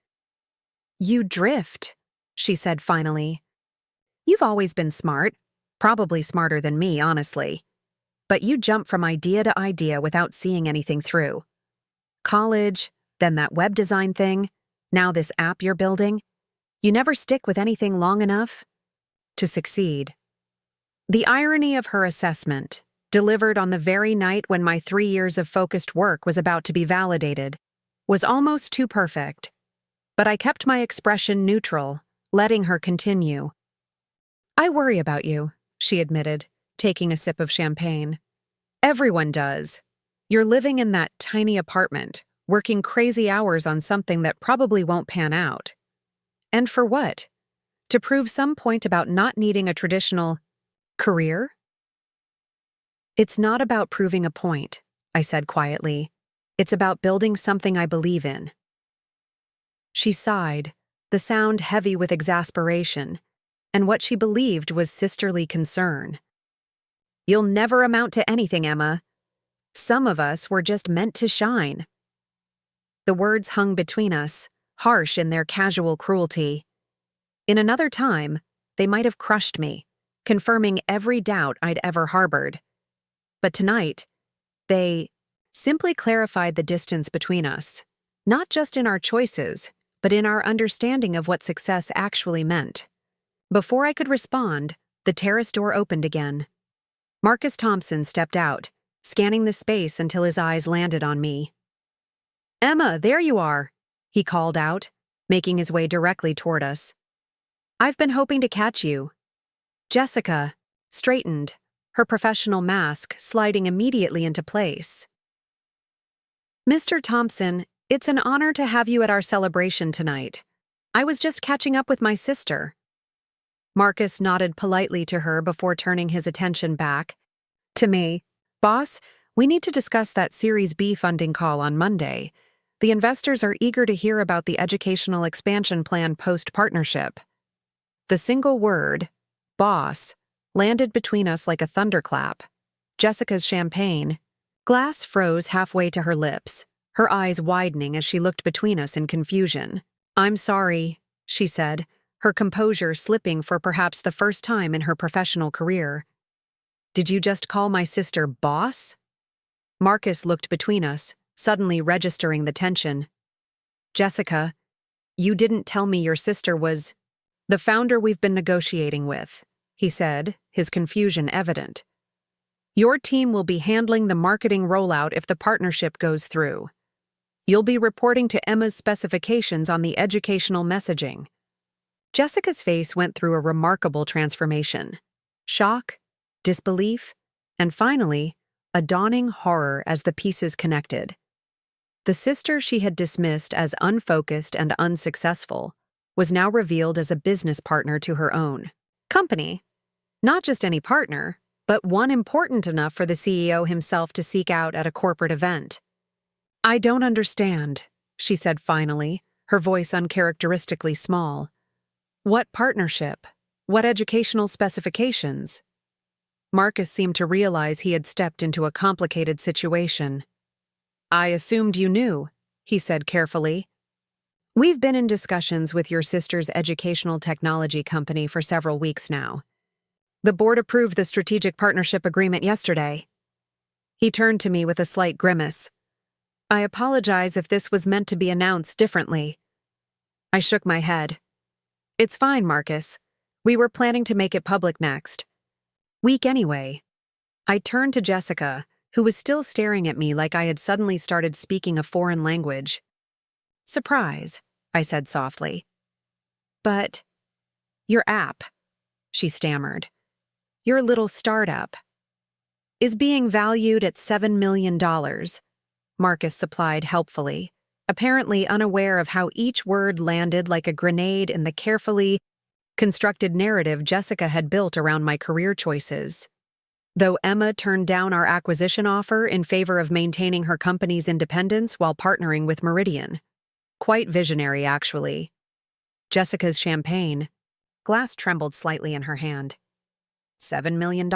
"You drift," she said finally. "You've always been smart, probably smarter than me, honestly. But you jump from idea to idea without seeing anything through. College, then that web design thing, now this app you're building. You never stick with anything long enough to succeed." The irony of her assessment, delivered on the very night when my 3 years of focused work was about to be validated, was almost too perfect. But I kept my expression neutral, letting her continue. "I worry about you," she admitted, taking a sip of champagne. "Everyone does. You're living in that tiny apartment, working crazy hours on something that probably won't pan out. And for what? To prove some point about not needing a traditional career?" "It's not about proving a point," I said quietly. "It's about building something I believe in." She sighed, the sound heavy with exasperation, and what she believed was sisterly concern. "You'll never amount to anything, Emma. Some of us were just meant to shine." The words hung between us, harsh in their casual cruelty. In another time, they might have crushed me, confirming every doubt I'd ever harbored. But tonight, they simply clarified the distance between us, not just in our choices, but in our understanding of what success actually meant. Before I could respond, the terrace door opened again. Marcus Thompson stepped out, scanning the space until his eyes landed on me. Emma, there you are, he called out, making his way directly toward us. I've been hoping to catch you. Jessica straightened, her professional mask sliding immediately into place. Mr. Thompson, it's an honor to have you at our celebration tonight. I was just catching up with my sister. Marcus nodded politely to her before turning his attention back to me. Boss, we need to discuss that Series B funding call on Monday. The investors are eager to hear about the educational expansion plan post-partnership. The single word, boss, landed between us like a thunderclap. Jessica's champagne glass froze halfway to her lips, her eyes widening as she looked between us in confusion. I'm sorry, she said, her composure slipping for perhaps the first time in her professional career. Did you just call my sister boss? Marcus looked between us, suddenly registering the tension. Jessica, you didn't tell me your sister was the founder we've been negotiating with, he said, his confusion evident. Your team will be handling the marketing rollout if the partnership goes through. You'll be reporting to Emma's specifications on the educational messaging. Jessica's face went through a remarkable transformation. Shock, disbelief, and finally, a dawning horror as the pieces connected. The sister she had dismissed as unfocused and unsuccessful was now revealed as a business partner to her own company. Not just any partner, but one important enough for the CEO himself to seek out at a corporate event. I don't understand, she said finally, her voice uncharacteristically small. What partnership? What educational specifications? Marcus seemed to realize he had stepped into a complicated situation. I assumed you knew, he said carefully. We've been in discussions with your sister's educational technology company for several weeks now. The board approved the strategic partnership agreement yesterday. He turned to me with a slight grimace. I apologize if this was meant to be announced differently. I shook my head. It's fine, Marcus. We were planning to make it public next week anyway. I turned to Jessica, who was still staring at me like I had suddenly started speaking a foreign language. Surprise, I said softly. But your app, she stammered. Your little startup is being valued at $7 million. Marcus supplied helpfully, apparently unaware of how each word landed like a grenade in the carefully constructed narrative Jessica had built around my career choices. Though Emma turned down our acquisition offer in favor of maintaining her company's independence while partnering with Meridian. Quite visionary, actually. Jessica's champagne glass trembled slightly in her hand. $7 million?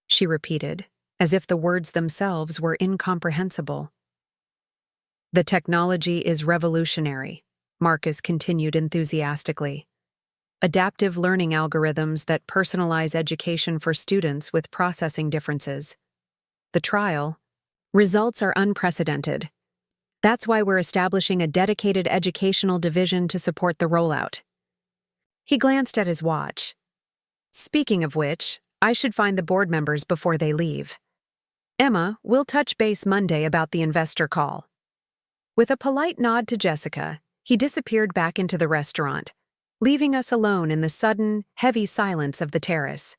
She repeated, as if the words themselves were incomprehensible. The technology is revolutionary, Marcus continued enthusiastically. Adaptive learning algorithms that personalize education for students with processing differences. The trial results are unprecedented. That's why we're establishing a dedicated educational division to support the rollout. He glanced at his watch. Speaking of which, I should find the board members before they leave. Emma, we'll touch base Monday about the investor call. With a polite nod to Jessica, he disappeared back into the restaurant, leaving us alone in the sudden, heavy silence of the terrace.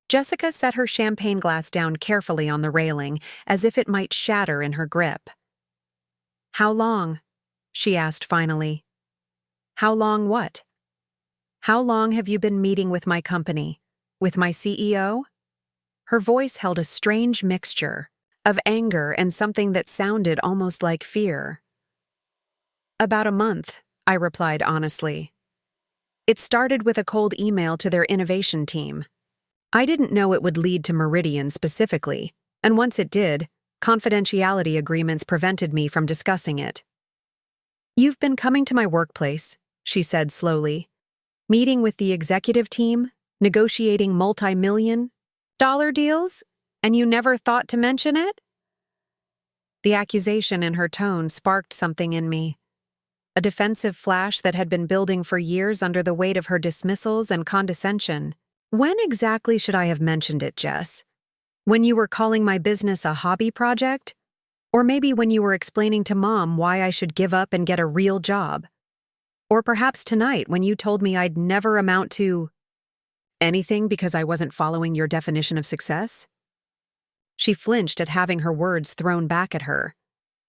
Jessica set her champagne glass down carefully on the railing, as if it might shatter in her grip. How long? She asked finally. How long what? How long have you been meeting with my company? With my CEO? Her voice held a strange mixture of anger and something that sounded almost like fear. About a month, I replied honestly. It started with a cold email to their innovation team. I didn't know it would lead to Meridian specifically, and once it did, confidentiality agreements prevented me from discussing it. You've been coming to my workplace, she said slowly, meeting with the executive team, negotiating multi-million-dollar deals, and you never thought to mention it? The accusation in her tone sparked something in me. A defensive flash that had been building for years under the weight of her dismissals and condescension. When exactly should I have mentioned it, Jess? When you were calling my business a hobby project? Or maybe when you were explaining to Mom why I should give up and get a real job. Or perhaps tonight when you told me I'd never amount to anything because I wasn't following your definition of success? She flinched at having her words thrown back at her.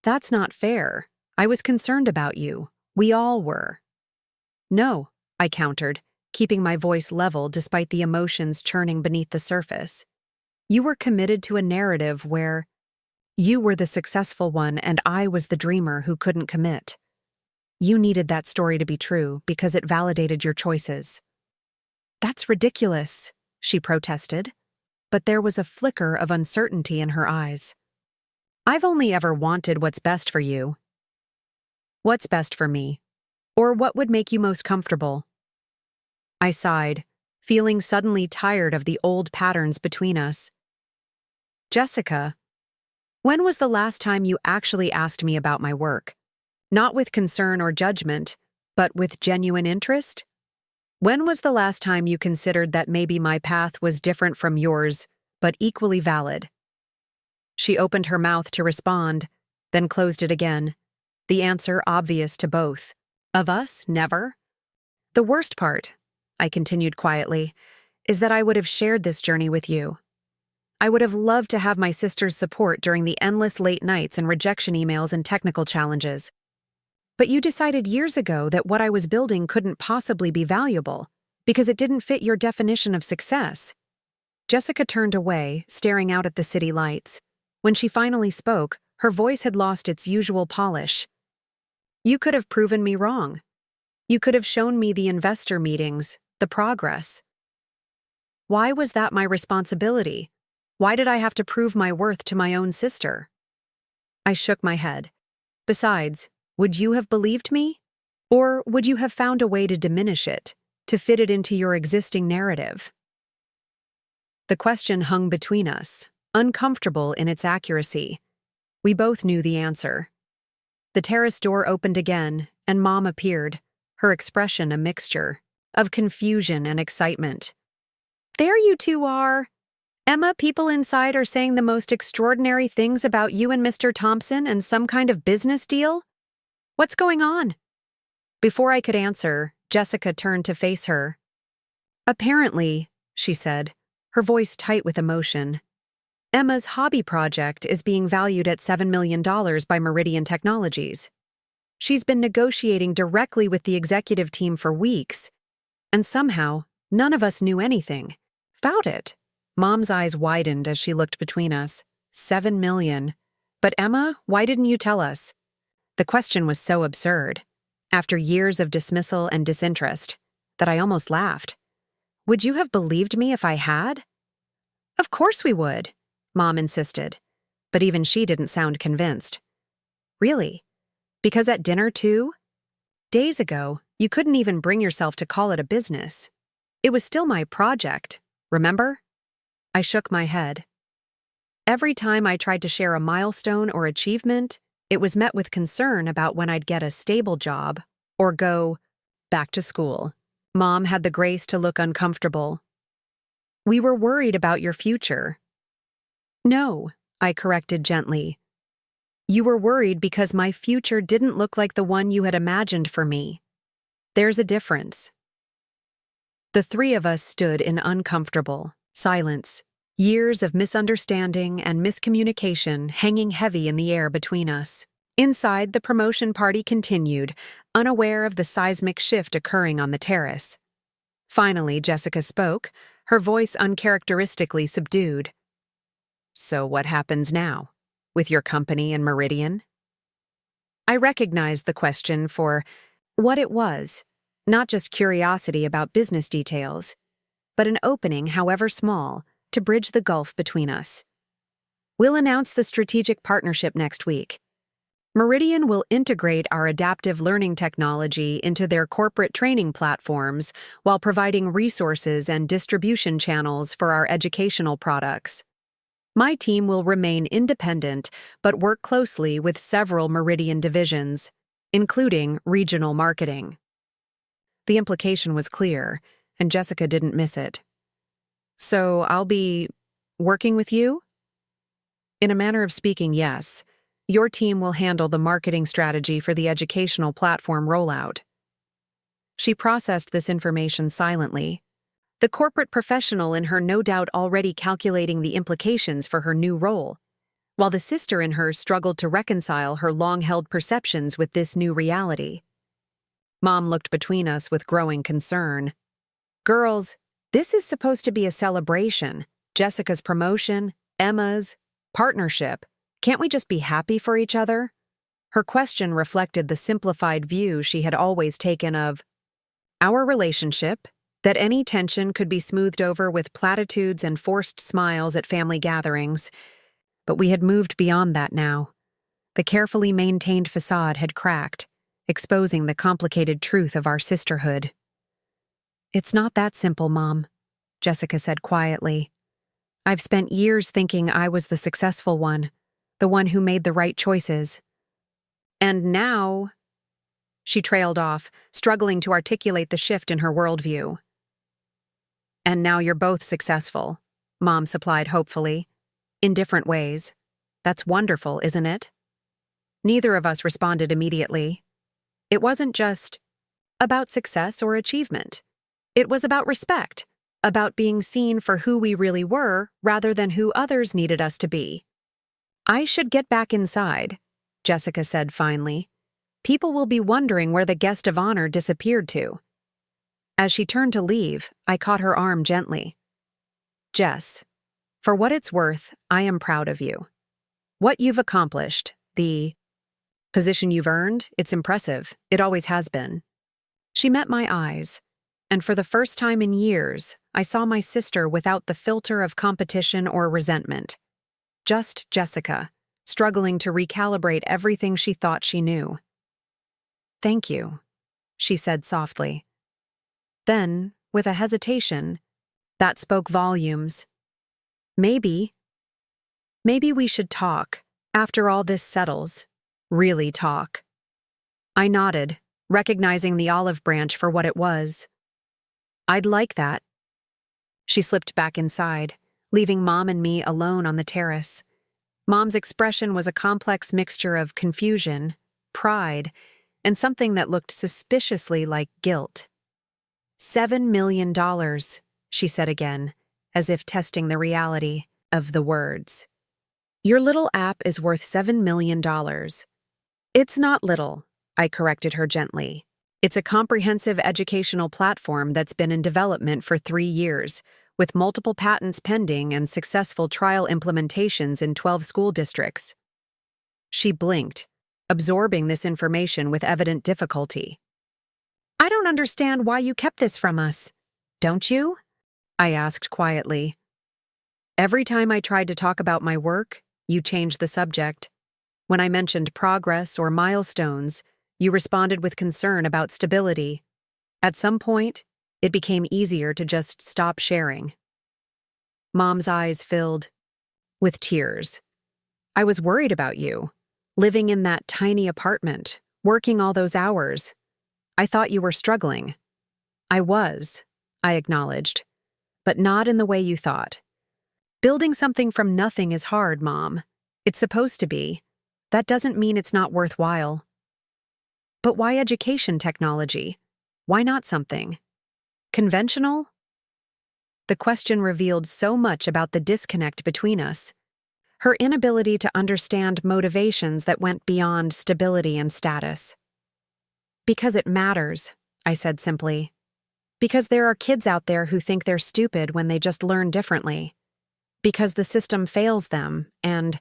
That's not fair. I was concerned about you. We all were. No, I countered, keeping my voice level despite the emotions churning beneath the surface. You were committed to a narrative where you were the successful one and I was the dreamer who couldn't commit. You needed that story to be true because it validated your choices. That's ridiculous, she protested, but there was a flicker of uncertainty in her eyes. I've only ever wanted what's best for you. What's best for me? Or what would make you most comfortable? I sighed, feeling suddenly tired of the old patterns between us. Jessica, when was the last time you actually asked me about my work? Not with concern or judgment, but with genuine interest? When was the last time you considered that maybe my path was different from yours, but equally valid? She opened her mouth to respond, then closed it again. The answer obvious to both. Of us, never. The worst part, I continued quietly, is that I would have shared this journey with you. I would have loved to have my sister's support during the endless late nights and rejection emails and technical challenges. But you decided years ago that what I was building couldn't possibly be valuable because it didn't fit your definition of success. Jessica turned away, staring out at the city lights. When she finally spoke, her voice had lost its usual polish. You could have proven me wrong. You could have shown me the investor meetings, the progress. Why was that my responsibility? Why did I have to prove my worth to my own sister? I shook my head. Besides, would you have believed me? Or would you have found a way to diminish it, to fit it into your existing narrative? The question hung between us, uncomfortable in its accuracy. We both knew the answer. The terrace door opened again, and Mom appeared, her expression a mixture of confusion and excitement. There you two are! Emma, people inside are saying the most extraordinary things about you and Mr. Thompson and some kind of business deal? What's going on? Before I could answer, Jessica turned to face her. Apparently, she said, her voice tight with emotion, Emma's hobby project is being valued at $7 million by Meridian Technologies. She's been negotiating directly with the executive team for weeks, and somehow, none of us knew anything about it. Mom's eyes widened as she looked between us. $7 million. But Emma, why didn't you tell us? The question was so absurd, after years of dismissal and disinterest, that I almost laughed. Would you have believed me if I had? Of course we would, Mom insisted, but even she didn't sound convinced. Really? Because at dinner, too? Days ago, you couldn't even bring yourself to call it a business. It was still my project, remember? I shook my head. Every time I tried to share a milestone or achievement, it was met with concern about when I'd get a stable job or go back to school. Mom had the grace to look uncomfortable. We were worried about your future. No, I corrected gently. You were worried because my future didn't look like the one you had imagined for me. There's a difference. The three of us stood in uncomfortable silence, years of misunderstanding and miscommunication hanging heavy in the air between us. Inside, the promotion party continued, unaware of the seismic shift occurring on the terrace. Finally, Jessica spoke, her voice uncharacteristically subdued. So what happens now? With your company and Meridian? I recognized the question for what it was, not just curiosity about business details, but an opening, however small, to bridge the gulf between us. We'll announce the strategic partnership next week. Meridian will integrate our adaptive learning technology into their corporate training platforms while providing resources and distribution channels for our educational products. My team will remain independent but work closely with several Meridian divisions, including regional marketing. The implication was clear, and Jessica didn't miss it. So I'll be working with you? In a manner of speaking, yes. Your team will handle the marketing strategy for the educational platform rollout. She processed this information silently, the corporate professional in her no doubt already calculating the implications for her new role, while the sister in her struggled to reconcile her long-held perceptions with this new reality. Mom looked between us with growing concern. Girls, this is supposed to be a celebration. Jessica's promotion, Emma's, partnership. Can't we just be happy for each other? Her question reflected the simplified view she had always taken of our relationship, that any tension could be smoothed over with platitudes and forced smiles at family gatherings. But we had moved beyond that now. The carefully maintained facade had cracked, exposing the complicated truth of our sisterhood. It's not that simple, Mom, Jessica said quietly. I've spent years thinking I was the successful one, the one who made the right choices. And now, she trailed off, struggling to articulate the shift in her worldview. And now you're both successful, Mom supplied hopefully. In different ways. That's wonderful, isn't it? Neither of us responded immediately. It wasn't just about success or achievement. It was about respect, about being seen for who we really were rather than who others needed us to be. I should get back inside, Jessica said finally. People will be wondering where the guest of honor disappeared to. As she turned to leave, I caught her arm gently. Jess, for what it's worth, I am proud of you. What you've accomplished, the position you've earned, it's impressive. It always has been. She met my eyes, and for the first time in years, I saw my sister without the filter of competition or resentment. Just Jessica, struggling to recalibrate everything she thought she knew. Thank you, she said softly. Then, with a hesitation, that spoke volumes. Maybe we should talk, after all this settles. Really talk. I nodded, recognizing the olive branch for what it was. I'd like that. She slipped back inside, leaving Mom and me alone on the terrace. Mom's expression was a complex mixture of confusion, pride, and something that looked suspiciously like guilt. $7 million, she said again, as if testing the reality of the words. Your little app is worth $7 million. It's not little, I corrected her gently. It's a comprehensive educational platform that's been in development for 3 years, with multiple patents pending and successful trial implementations in 12 school districts. She blinked, absorbing this information with evident difficulty. I don't understand why you kept this from us. Don't you? I asked quietly. Every time I tried to talk about my work, you changed the subject. When I mentioned progress or milestones, you responded with concern about stability. At some point, it became easier to just stop sharing. Mom's eyes filled with tears. I was worried about you, living in that tiny apartment, working all those hours. I thought you were struggling. I was, I acknowledged, but not in the way you thought. Building something from nothing is hard, Mom. It's supposed to be. That doesn't mean it's not worthwhile. But why education technology? Why not something conventional? The question revealed so much about the disconnect between us. Her inability to understand motivations that went beyond stability and status. Because it matters, I said simply. Because there are kids out there who think they're stupid when they just learn differently. Because the system fails them, and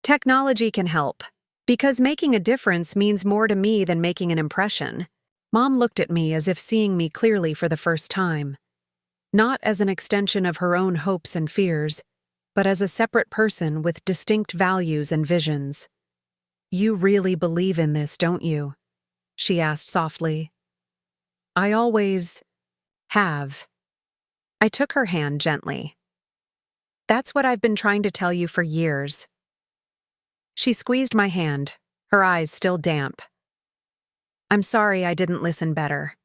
technology can help. Because making a difference means more to me than making an impression. Mom looked at me as if seeing me clearly for the first time. Not as an extension of her own hopes and fears, but as a separate person with distinct values and visions. You really believe in this, don't you? She asked softly. I always have. I took her hand gently. That's what I've been trying to tell you for years. She squeezed my hand, her eyes still damp. I'm sorry I didn't listen better.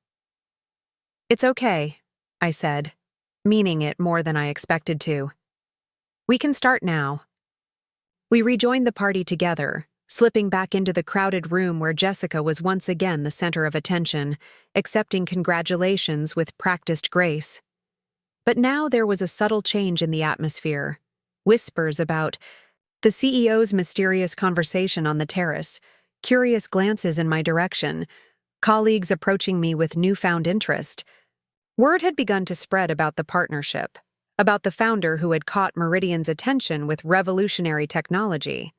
It's okay, I said, meaning it more than I expected to. We can start now. We rejoined the party together, slipping back into the crowded room where Jessica was once again the center of attention, accepting congratulations with practiced grace. But now there was a subtle change in the atmosphere. Whispers about the CEO's mysterious conversation on the terrace, curious glances in my direction, colleagues approaching me with newfound interest. Word had begun to spread about the partnership, about the founder who had caught Meridian's attention with revolutionary technology.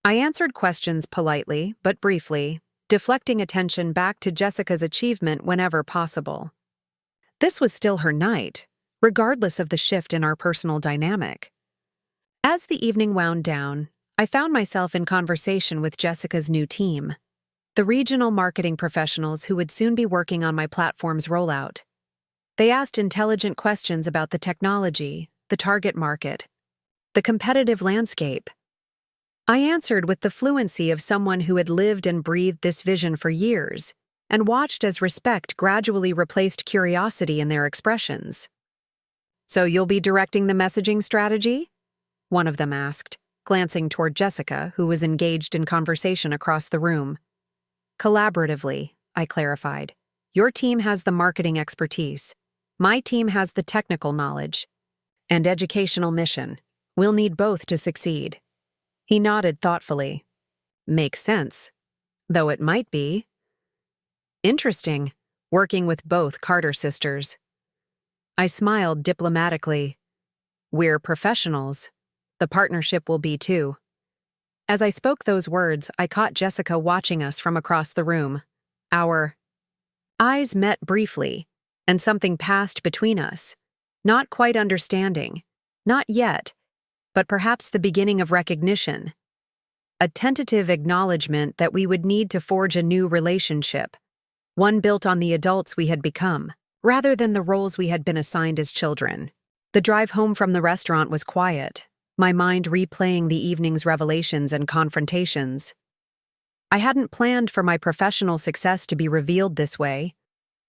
I answered questions politely, but briefly, deflecting attention back to Jessica's achievement whenever possible. This was still her night, regardless of the shift in our personal dynamic. As the evening wound down, I found myself in conversation with Jessica's new team, the regional marketing professionals who would soon be working on my platform's rollout. They asked intelligent questions about the technology, the target market, the competitive landscape. I answered with the fluency of someone who had lived and breathed this vision for years, and watched as respect gradually replaced curiosity in their expressions. "So you'll be directing the messaging strategy?" one of them asked, glancing toward Jessica, who was engaged in conversation across the room. "Collaboratively," I clarified. "Your team has the marketing expertise. My team has the technical knowledge and educational mission. We'll need both to succeed." He nodded thoughtfully. "Makes sense. Though it might be interesting, working with both Carter sisters." I smiled diplomatically. "We're professionals. The partnership will be too." As I spoke those words, I caught Jessica watching us from across the room. Our eyes met briefly, and something passed between us. Not quite understanding. Not yet. But perhaps the beginning of recognition. A tentative acknowledgement that we would need to forge a new relationship, one built on the adults we had become, rather than the roles we had been assigned as children. The drive home from the restaurant was quiet, my mind replaying the evening's revelations and confrontations. I hadn't planned for my professional success to be revealed this way,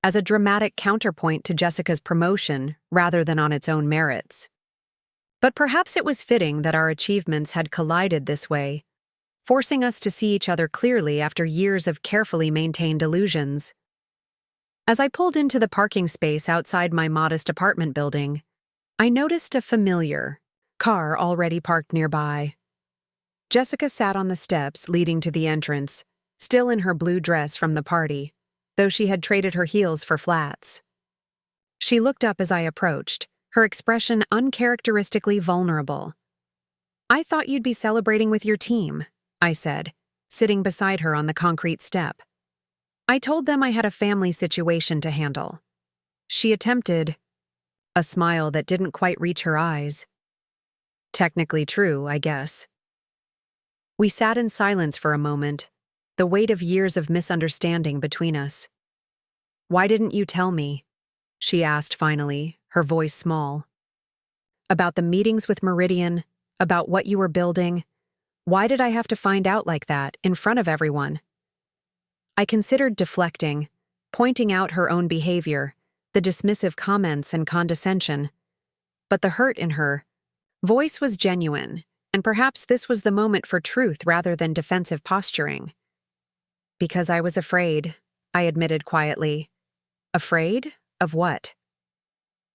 as a dramatic counterpoint to Jessica's promotion rather than on its own merits. But perhaps it was fitting that our achievements had collided this way, forcing us to see each other clearly after years of carefully maintained illusions. As I pulled into the parking space outside my modest apartment building, I noticed a familiar car already parked nearby. Jessica sat on the steps leading to the entrance, still in her blue dress from the party, though she had traded her heels for flats. She looked up as I approached, her expression uncharacteristically vulnerable. "I thought you'd be celebrating with your team," I said, sitting beside her on the concrete step. "I told them I had a family situation to handle." She attempted a smile that didn't quite reach her eyes. "Technically true, I guess." We sat in silence for a moment, the weight of years of misunderstanding between us. "Why didn't you tell me?" she asked finally, her voice small. "About the meetings with Meridian, about what you were building. Why did I have to find out like that, in front of everyone?" I considered deflecting, pointing out her own behavior, the dismissive comments and condescension. But the hurt in her voice was genuine, and perhaps this was the moment for truth rather than defensive posturing. "Because I was afraid," I admitted quietly. "Afraid? Of what?"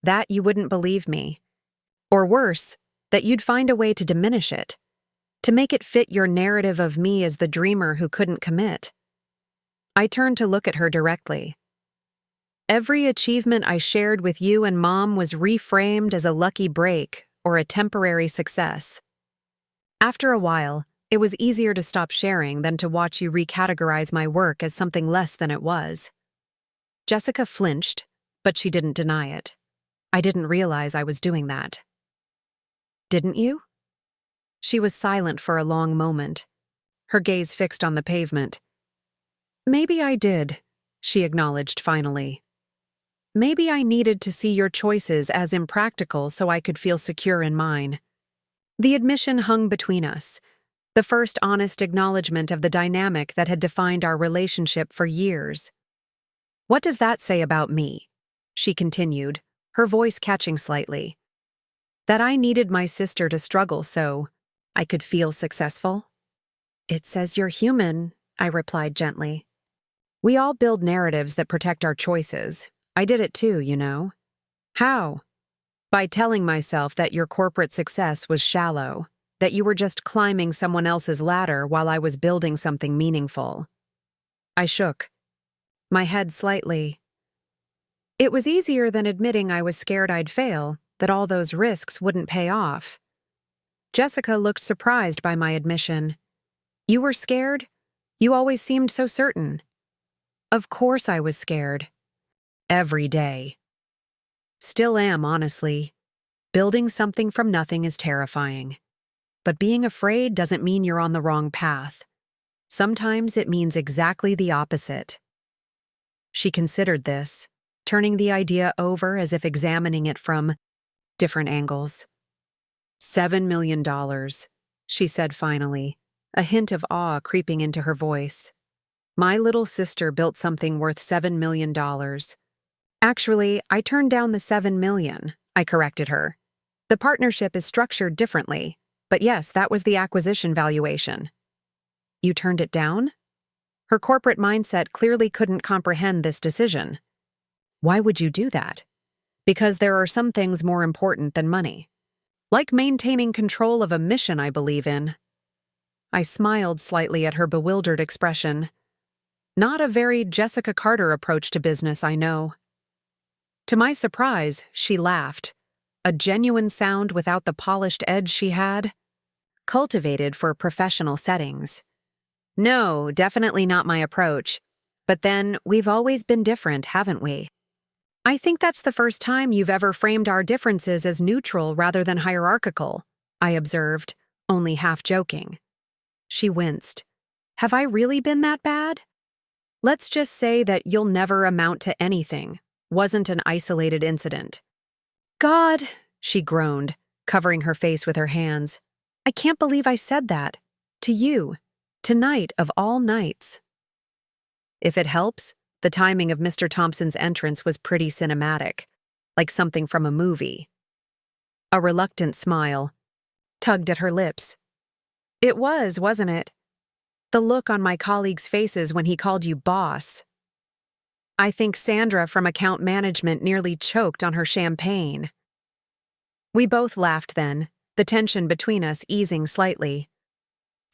"That you wouldn't believe me. Or worse, that you'd find a way to diminish it, to make it fit your narrative of me as the dreamer who couldn't commit." I turned to look at her directly. "Every achievement I shared with you and Mom was reframed as a lucky break or a temporary success. After a while, it was easier to stop sharing than to watch you recategorize my work as something less than it was." Jessica flinched, but she didn't deny it. I didn't realize I was doing that. "Didn't you?" She was silent for a long moment, her gaze fixed on the pavement. "Maybe I did," she acknowledged finally. "Maybe I needed to see your choices as impractical so I could feel secure in mine." The admission hung between us, the first honest acknowledgement of the dynamic that had defined our relationship for years. "What does that say about me?" she continued, her voice catching slightly. "That I needed my sister to struggle so I could feel successful?" It says you're human, I replied gently. We all build narratives that protect our choices. I did it too, you know. How? By telling myself that your corporate success was shallow, that you were just climbing someone else's ladder while I was building something meaningful. I shook, my head slightly. It was easier than admitting I was scared I'd fail, that all those risks wouldn't pay off. Jessica looked surprised by my admission. You were scared? You always seemed so certain. Of course I was scared. Every day. Still am, honestly. Building something from nothing is terrifying. But being afraid doesn't mean you're on the wrong path. Sometimes it means exactly the opposite. She considered this, turning the idea over as if examining it from different angles. $7 million, she said finally, a hint of awe creeping into her voice. My little sister built something worth $7 million. Actually, I turned down the $7 million, I corrected her. The partnership is structured differently, but yes, that was the acquisition valuation. You turned it down? Her corporate mindset clearly couldn't comprehend this decision. Why would you do that? Because there are some things more important than money. Like maintaining control of a mission I believe in. I smiled slightly at her bewildered expression. Not a very Jessica Carter approach to business, I know. To my surprise, she laughed, a genuine sound without the polished edge she had, cultivated for professional settings. No, definitely not my approach. But then, we've always been different, haven't we? I think that's the first time you've ever framed our differences as neutral rather than hierarchical, I observed, only half joking. She winced. Have I really been that bad? Let's just say that you'll never amount to anything. Wasn't an isolated incident. God, she groaned, covering her face with her hands. I can't believe I said that. To you. Tonight of all nights. If it helps, the timing of Mr. Thompson's entrance was pretty cinematic, like something from a movie. A reluctant smile tugged at her lips. It was, wasn't it? The look on my colleagues' faces when he called you boss. I think Sandra from account management nearly choked on her champagne. We both laughed then, the tension between us easing slightly.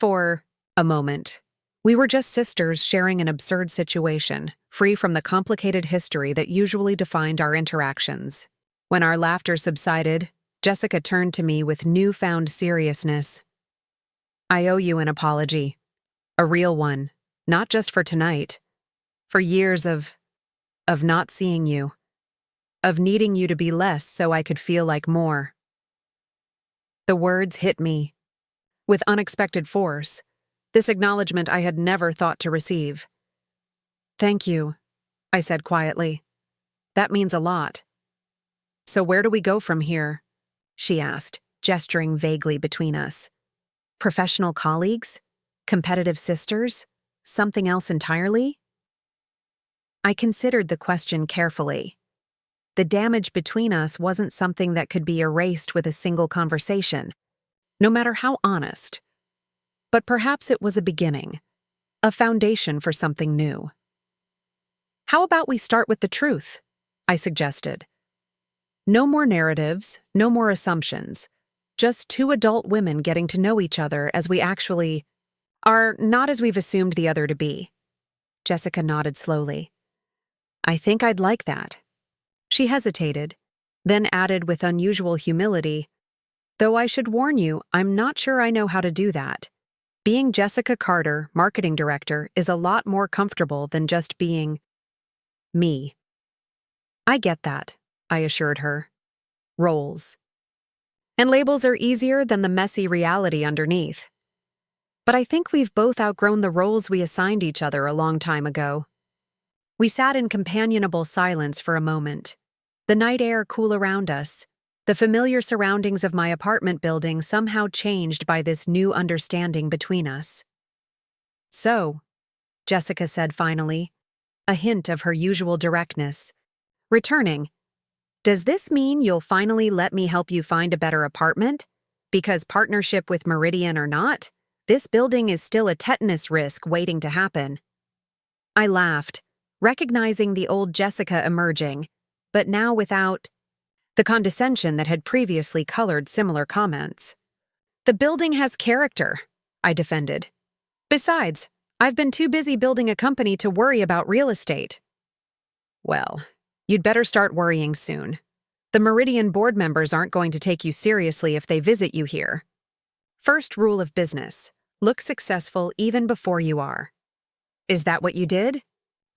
For a moment, we were just sisters sharing an absurd situation, free from the complicated history that usually defined our interactions. When our laughter subsided, Jessica turned to me with newfound seriousness. I owe you an apology. A real one, not just for tonight. For years of not seeing you. Of needing you to be less so I could feel like more. The words hit me. With unexpected force. This acknowledgement I had never thought to receive. Thank you, I said quietly. That means a lot. So where do we go from here? She asked, gesturing vaguely between us. Professional colleagues? Competitive sisters? Something else entirely? I considered the question carefully. The damage between us wasn't something that could be erased with a single conversation, no matter how honest. But perhaps it was a beginning, a foundation for something new. How about we start with the truth? I suggested. No more narratives, no more assumptions. Just two adult women getting to know each other as we actually are, not as we've assumed the other to be. Jessica nodded slowly. I think I'd like that. She hesitated, then added with unusual humility, though I should warn you, I'm not sure I know how to do that. Being Jessica Carter, marketing director, is a lot more comfortable than just being me. I get that, I assured her. Roles. And labels are easier than the messy reality underneath. But I think we've both outgrown the roles we assigned each other a long time ago. We sat in companionable silence for a moment. The night air cool around us, the familiar surroundings of my apartment building somehow changed by this new understanding between us. So, Jessica said finally, a hint of her usual directness, returning, does this mean you'll finally let me help you find a better apartment? Because partnership with Meridian or not, This building is still a tetanus risk waiting to happen. I laughed, recognizing the old Jessica emerging, but now without the condescension that had previously colored similar comments. The building has character, I defended. Besides, I've been too busy building a company to worry about real estate. Well, you'd better start worrying soon. The Meridian board members aren't going to take you seriously if they visit you here. First rule of business, look successful even before you are. Is that what you did?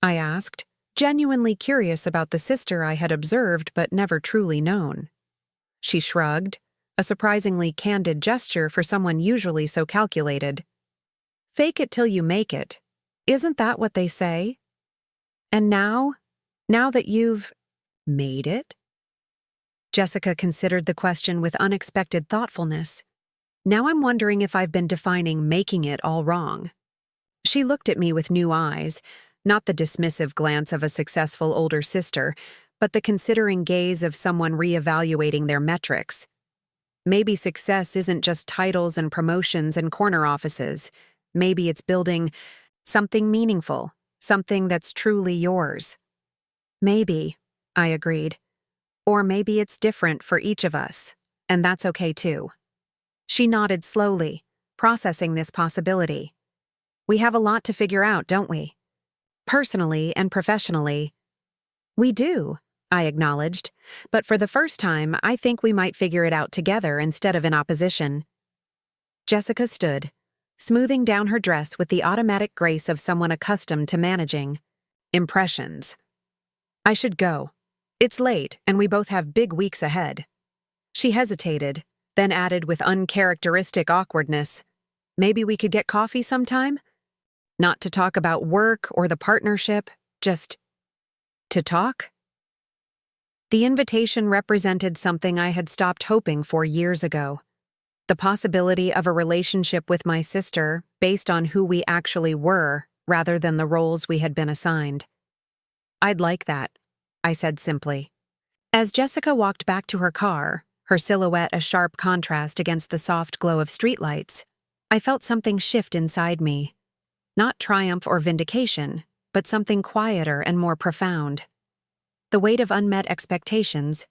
I asked, genuinely curious about the sister I had observed but never truly known. She shrugged, a surprisingly candid gesture for someone usually so calculated. Fake it till you make it. Isn't that what they say? And now that you've made it? Jessica considered the question with unexpected thoughtfulness. Now I'm wondering if I've been defining making it all wrong. She looked at me with new eyes, not the dismissive glance of a successful older sister, but the considering gaze of someone reevaluating their metrics. Maybe success isn't just titles and promotions and corner offices. Maybe it's building something meaningful, something that's truly yours. Maybe, I agreed. Or maybe it's different for each of us, and that's okay too. She nodded slowly, processing this possibility. We have a lot to figure out, don't we? Personally and professionally. We do, I acknowledged, but for the first time, I think we might figure it out together instead of in opposition. Jessica stood, smoothing down her dress with the automatic grace of someone accustomed to managing impressions. I should go. It's late, and we both have big weeks ahead. She hesitated, then added with uncharacteristic awkwardness, maybe we could get coffee sometime? Not to talk about work or the partnership, just to talk? The invitation represented something I had stopped hoping for years ago. The possibility of a relationship with my sister based on who we actually were rather than the roles we had been assigned. I'd like that, I said simply. As Jessica walked back to her car, her silhouette a sharp contrast against the soft glow of streetlights, I felt something shift inside me. Not triumph or vindication, but something quieter and more profound. The weight of unmet expectations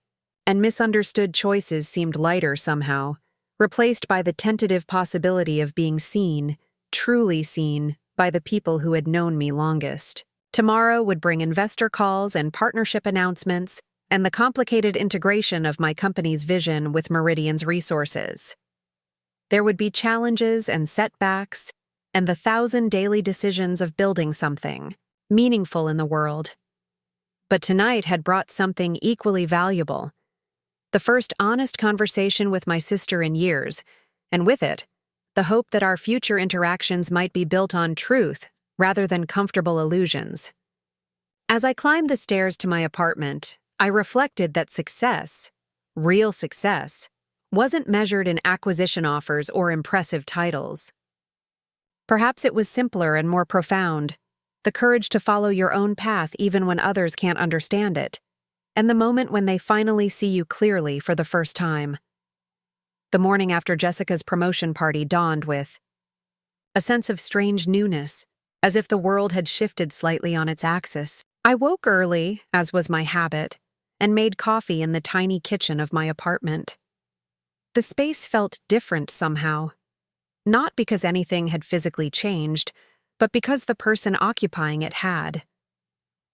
and misunderstood choices seemed lighter somehow, replaced by the tentative possibility of being seen, truly seen, by the people who had known me longest. Tomorrow would bring investor calls and partnership announcements and the complicated integration of my company's vision with Meridian's resources. There would be challenges and setbacks, and the 1,000 daily decisions of building something meaningful in the world. But tonight had brought something equally valuable. The first honest conversation with my sister in years, and with it, the hope that our future interactions might be built on truth rather than comfortable illusions. As I climbed the stairs to my apartment, I reflected that success, real success, wasn't measured in acquisition offers or impressive titles. Perhaps it was simpler and more profound, the courage to follow your own path even when others can't understand it, and the moment when they finally see you clearly for the first time. The morning after Jessica's promotion party dawned with a sense of strange newness, as if the world had shifted slightly on its axis. I woke early, as was my habit, and made coffee in the tiny kitchen of my apartment. The space felt different somehow. Not because anything had physically changed, but because the person occupying it had.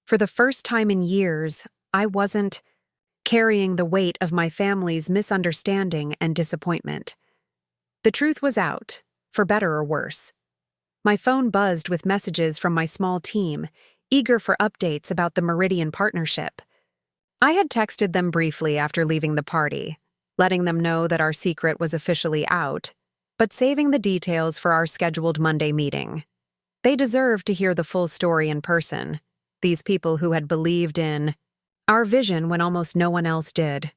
For the first time in years, I wasn't carrying the weight of my family's misunderstanding and disappointment. The truth was out, for better or worse. My phone buzzed with messages from my small team, eager for updates about the Meridian partnership. I had texted them briefly after leaving the party, letting them know that our secret was officially out, but saving the details for our scheduled Monday meeting. They deserved to hear the full story in person, these people who had believed in our vision when almost no one else did.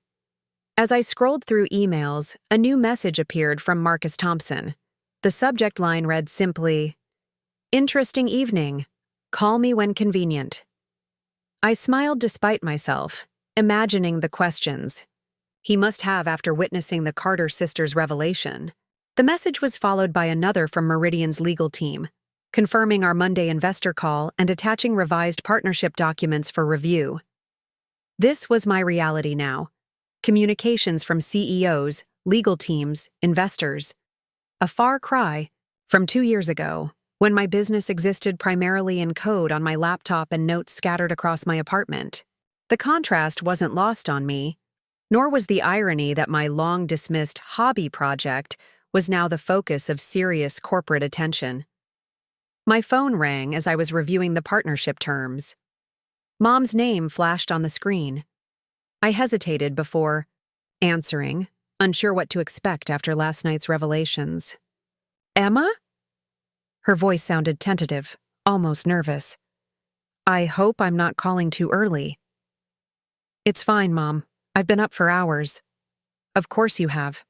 As I scrolled through emails, a new message appeared from Thompson. The subject line read simply, "Interesting evening. Call me when convenient." I smiled despite myself, imagining the questions he must have after witnessing the Carter sisters' revelation. The message was followed by another from Meridian's legal team, confirming our Monday investor call and attaching revised partnership documents for review. This was my reality now. Communications from CEOs, legal teams, investors. A far cry from 2 years ago, when my business existed primarily in code on my laptop and notes scattered across my apartment. The contrast wasn't lost on me, nor was the irony that my long-dismissed hobby project was now the focus of serious corporate attention. My phone rang as I was reviewing the partnership terms. Mom's name flashed on the screen. I hesitated before answering, unsure what to expect after last night's revelations. "Emma?" Her voice sounded tentative, almost nervous. "I hope I'm not calling too early." "It's fine, Mom. I've been up for hours." "Of course you have."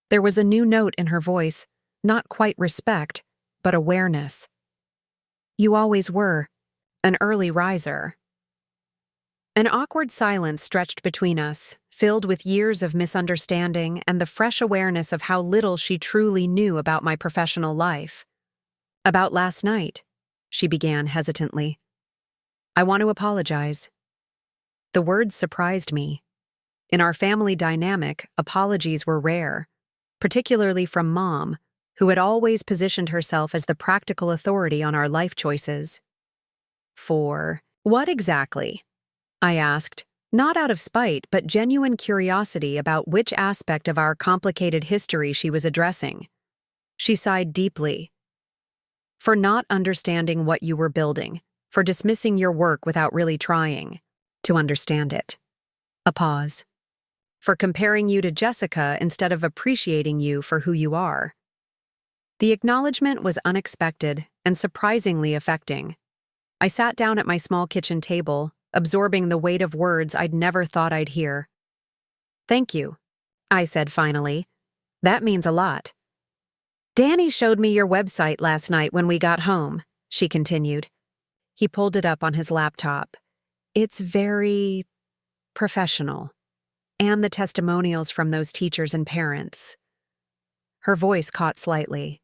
There was a new note in her voice, not quite respect, but awareness. "You always were. An early riser." An awkward silence stretched between us, filled with years of misunderstanding and the fresh awareness of how little she truly knew about my professional life. "About last night," she began hesitantly. "I want to apologize." The words surprised me. In our family dynamic, apologies were rare, particularly from Mom, who had always positioned herself as the practical authority on our life choices. "For what exactly?" I asked, not out of spite, but genuine curiosity about which aspect of our complicated history she was addressing. She sighed deeply. "For not understanding what you were building, for dismissing your work without really trying to understand it." A pause. "For comparing you to Jessica instead of appreciating you for who you are." The acknowledgement was unexpected and surprisingly affecting. I sat down at my small kitchen table, absorbing the weight of words I'd never thought I'd hear. "Thank you," I said finally. "That means a lot." "Danny showed me your website last night when we got home," she continued. He pulled it up on his laptop. "It's very professional. And the testimonials from those teachers and parents." Her voice caught slightly.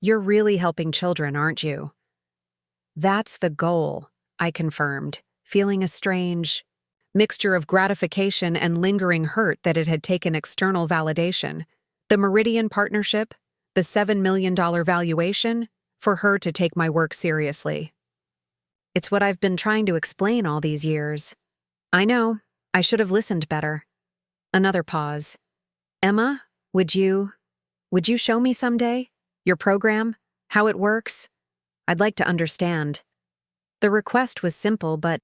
"You're really helping children, aren't you?" "That's the goal," I confirmed, feeling a strange mixture of gratification and lingering hurt that it had taken external validation. The Meridian partnership, the $7 million valuation, for her to take my work seriously. "It's what I've been trying to explain all these years." "I know. I should have listened better." Another pause. "Emma, would you show me someday? Your program? How it works? I'd like to understand." The request was simple but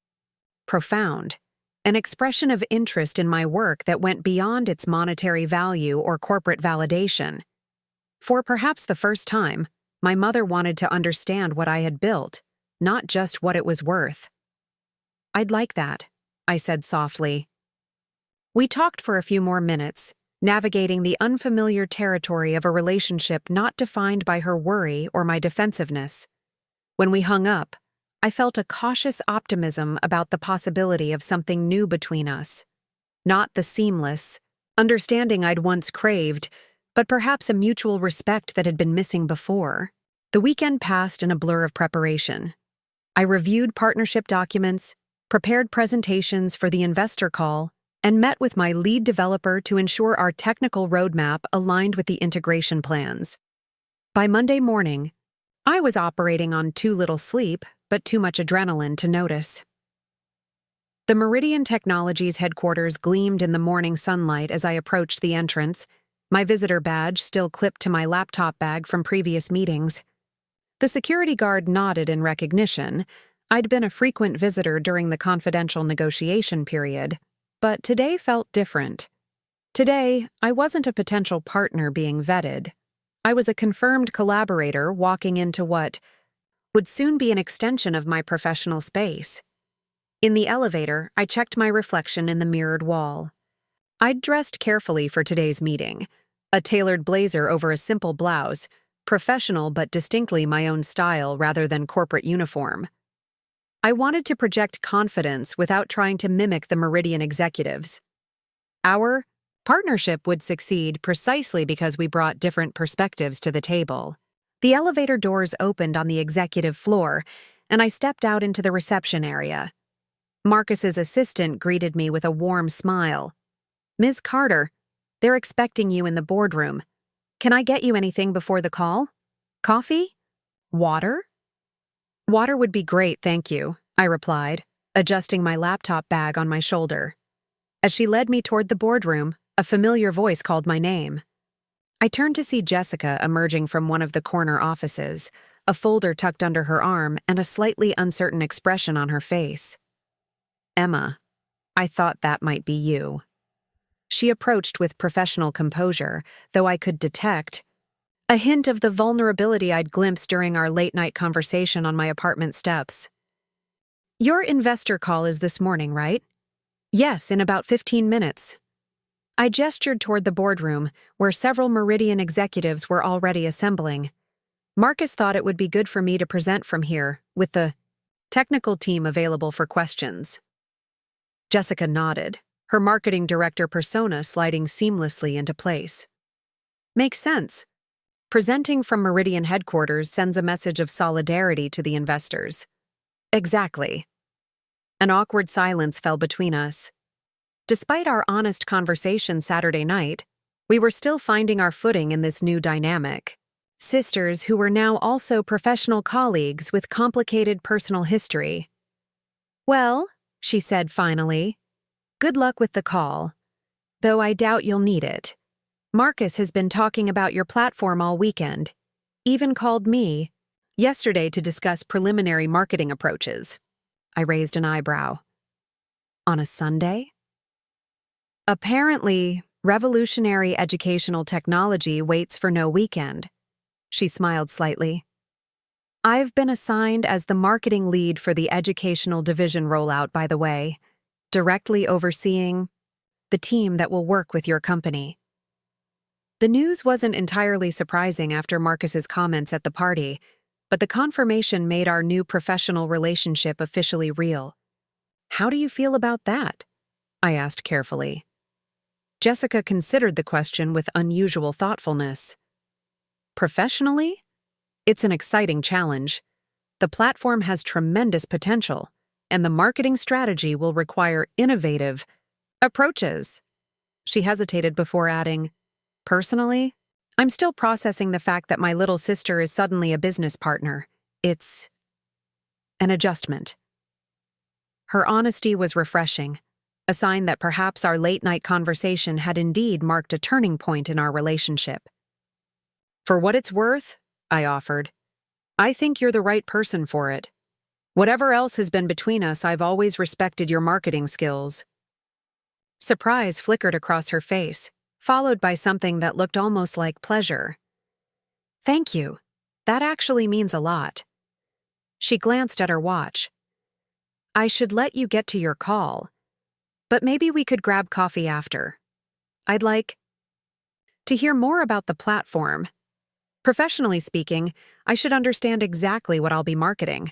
profound, an expression of interest in my work that went beyond its monetary value or corporate validation. For perhaps the first time, my mother wanted to understand what I had built, not just what it was worth. "I'd like that," I said softly. We talked for a few more minutes, navigating the unfamiliar territory of a relationship not defined by her worry or my defensiveness. When we hung up, I felt a cautious optimism about the possibility of something new between us. Not the seamless understanding I'd once craved, but perhaps a mutual respect that had been missing before. The weekend passed in a blur of preparation. I reviewed partnership documents, prepared presentations for the investor call, and met with my lead developer to ensure our technical roadmap aligned with the integration plans. By Monday morning, I was operating on too little sleep, but too much adrenaline to notice. The Meridian Technologies headquarters gleamed in the morning sunlight as I approached the entrance, my visitor badge still clipped to my laptop bag from previous meetings. The security guard nodded in recognition. I'd been a frequent visitor during the confidential negotiation period, but today felt different. Today, I wasn't a potential partner being vetted. I was a confirmed collaborator walking into what would soon be an extension of my professional space. In the elevator, I checked my reflection in the mirrored wall. I'd dressed carefully for today's meeting, a tailored blazer over a simple blouse, professional but distinctly my own style rather than corporate uniform. I wanted to project confidence without trying to mimic the Meridian executives. Our Partnership would succeed precisely because we brought different perspectives to the table. The elevator doors opened on the executive floor, and I stepped out into the reception area. Marcus's assistant greeted me with a warm smile. "Ms. Carter, they're expecting you in the boardroom. Can I get you anything before the call? Coffee? Water?" "Water would be great, thank you," I replied, adjusting my laptop bag on my shoulder. As she led me toward the boardroom, a familiar voice called my name. I turned to see Jessica emerging from one of the corner offices, a folder tucked under her arm and a slightly uncertain expression on her face. "Emma, I thought that might be you." She approached with professional composure, though I could detect a hint of the vulnerability I'd glimpsed during our late-night conversation on my apartment steps. "Your investor call is this morning, right?" "Yes, in about 15 minutes. I gestured toward the boardroom, where several Meridian executives were already assembling. Marcus thought it would be good for me to present from here, with the technical team available for questions. Jessica nodded, her marketing director persona sliding seamlessly into place. "Makes sense. Presenting from Meridian headquarters sends a message of solidarity to the investors." "Exactly." An awkward silence fell between us. Despite our honest conversation Saturday night, we were still finding our footing in this new dynamic. Sisters who were now also professional colleagues with complicated personal history. "Well," she said finally, "good luck with the call. Though I doubt you'll need it. Marcus has been talking about your platform all weekend. Even called me yesterday to discuss preliminary marketing approaches." I raised an eyebrow. "On a Sunday?" "Apparently, revolutionary educational technology waits for no weekend." She smiled slightly. "I've been assigned as the marketing lead for the educational division rollout, by the way, directly overseeing the team that will work with your company." The news wasn't entirely surprising after Marcus's comments at the party, but the confirmation made our new professional relationship officially real. "How do you feel about that?" I asked carefully. Jessica considered the question with unusual thoughtfulness. "Professionally? It's an exciting challenge. The platform has tremendous potential, and the marketing strategy will require innovative approaches." She hesitated before adding, "Personally, I'm still processing the fact that my little sister is suddenly a business partner. It's an adjustment." Her honesty was refreshing, a sign that perhaps our late-night conversation had indeed marked a turning point in our relationship. "For what it's worth," I offered, "I think you're the right person for it. Whatever else has been between us, I've always respected your marketing skills." Surprise flickered across her face, followed by something that looked almost like pleasure. "Thank you. That actually means a lot." She glanced at her watch. "I should let you get to your call, but maybe we could grab coffee after. I'd like to hear more about the platform. Professionally speaking, I should understand exactly what I'll be marketing."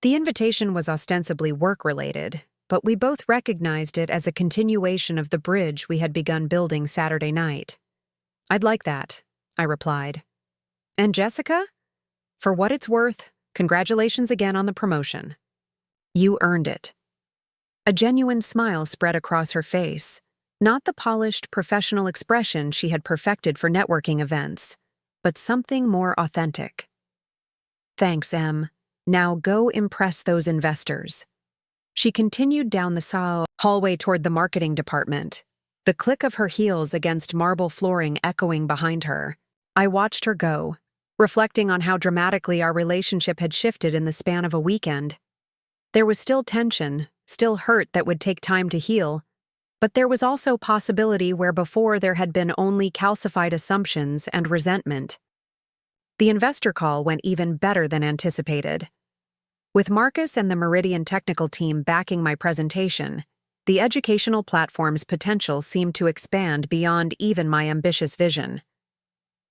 The invitation was ostensibly work-related, but we both recognized it as a continuation of the bridge we had begun building Saturday night. "I'd like that," I replied. "And Jessica? For what it's worth, congratulations again on the promotion. You earned it." A genuine smile spread across her face, not the polished, professional expression she had perfected for networking events, but something more authentic. "Thanks, Em. Now go impress those investors." She continued down the hallway toward the marketing department, the click of her heels against marble flooring echoing behind her. I watched her go, reflecting on how dramatically our relationship had shifted in the span of a weekend. There was still tension, still hurt that would take time to heal, but there was also possibility where before there had been only calcified assumptions and resentment. The investor call went even better than anticipated. With Marcus and the Meridian technical team backing my presentation, the educational platform's potential seemed to expand beyond even my ambitious vision.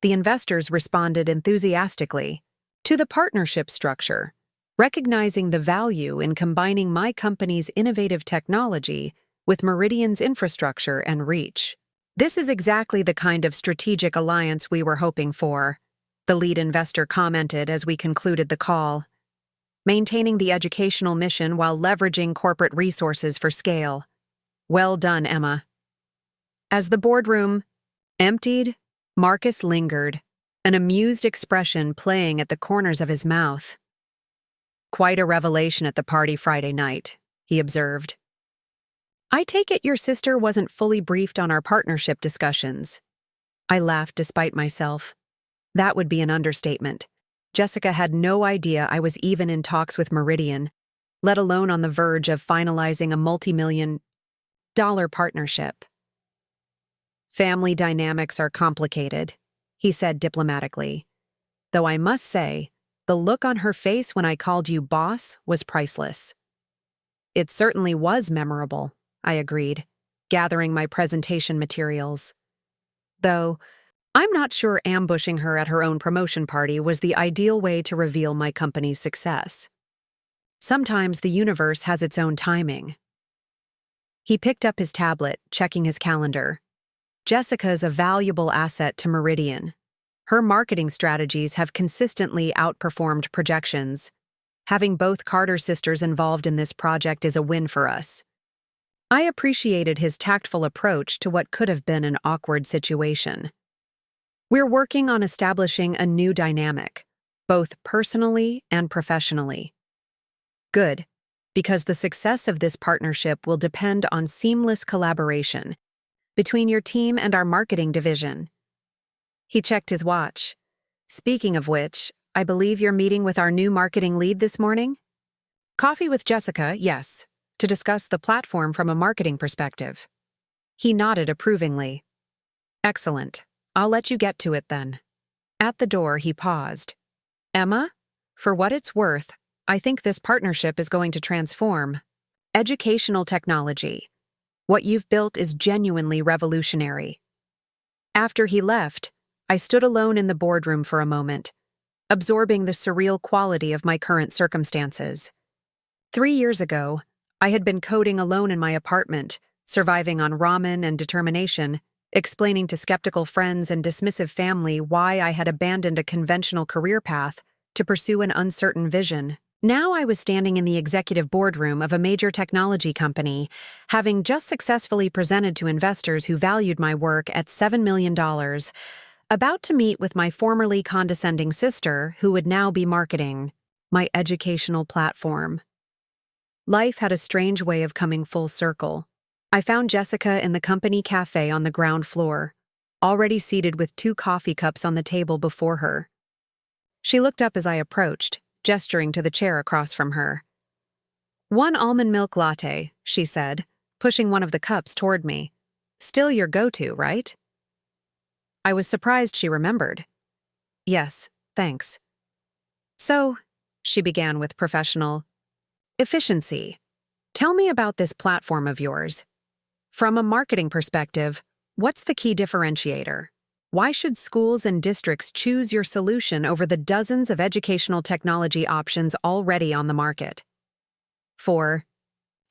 The investors responded enthusiastically to the partnership structure, recognizing the value in combining my company's innovative technology with Meridian's infrastructure and reach. This is exactly the kind of strategic alliance we were hoping for, the lead investor commented as we concluded the call. Maintaining the educational mission while leveraging corporate resources for scale. Well done, Emma. As the boardroom emptied, Marcus lingered, an amused expression playing at the corners of his mouth. Quite a revelation at the party Friday night, he observed. I take it your sister wasn't fully briefed on our partnership discussions. I laughed despite myself. That would be an understatement. Jessica had no idea I was even in talks with Meridian, let alone on the verge of finalizing a multi-million-dollar partnership. Family dynamics are complicated, he said diplomatically. Though I must say, the look on her face when I called you boss was priceless. It certainly was memorable, I agreed, gathering my presentation materials. Though, I'm not sure ambushing her at her own promotion party was the ideal way to reveal my company's success. Sometimes the universe has its own timing. He picked up his tablet, checking his calendar. Jessica's a valuable asset to Meridian. Her marketing strategies have consistently outperformed projections. Having both Carter sisters involved in this project is a win for us. I appreciated his tactful approach to what could have been an awkward situation. We're working on establishing a new dynamic, both personally and professionally. Good, because the success of this partnership will depend on seamless collaboration between your team and our marketing division. He checked his watch. Speaking of which, I believe you're meeting with our new marketing lead this morning? Coffee with Jessica, yes, to discuss the platform from a marketing perspective. He nodded approvingly. Excellent. I'll let you get to it then. At the door, he paused. Emma, for what it's worth, I think this partnership is going to transform educational technology. What you've built is genuinely revolutionary. After he left, I stood alone in the boardroom for a moment, absorbing the surreal quality of my current circumstances. 3 years ago, I had been coding alone in my apartment, surviving on ramen and determination, explaining to skeptical friends and dismissive family why I had abandoned a conventional career path to pursue an uncertain vision. Now I was standing in the executive boardroom of a major technology company, having just successfully presented to investors who valued my work at $7 million, about to meet with my formerly condescending sister who would now be marketing my educational platform. Life had a strange way of coming full circle. I found Jessica in the company cafe on the ground floor, already seated with 2 coffee cups on the table before her. She looked up as I approached, gesturing to the chair across from her. 1 almond milk latte, she said, pushing one of the cups toward me. Still your go-to, right? I was surprised she remembered. Yes, thanks. So, she began with professional efficiency. Tell me about this platform of yours. From a marketing perspective, what's the key differentiator? Why should schools and districts choose your solution over the dozens of educational technology options already on the market? For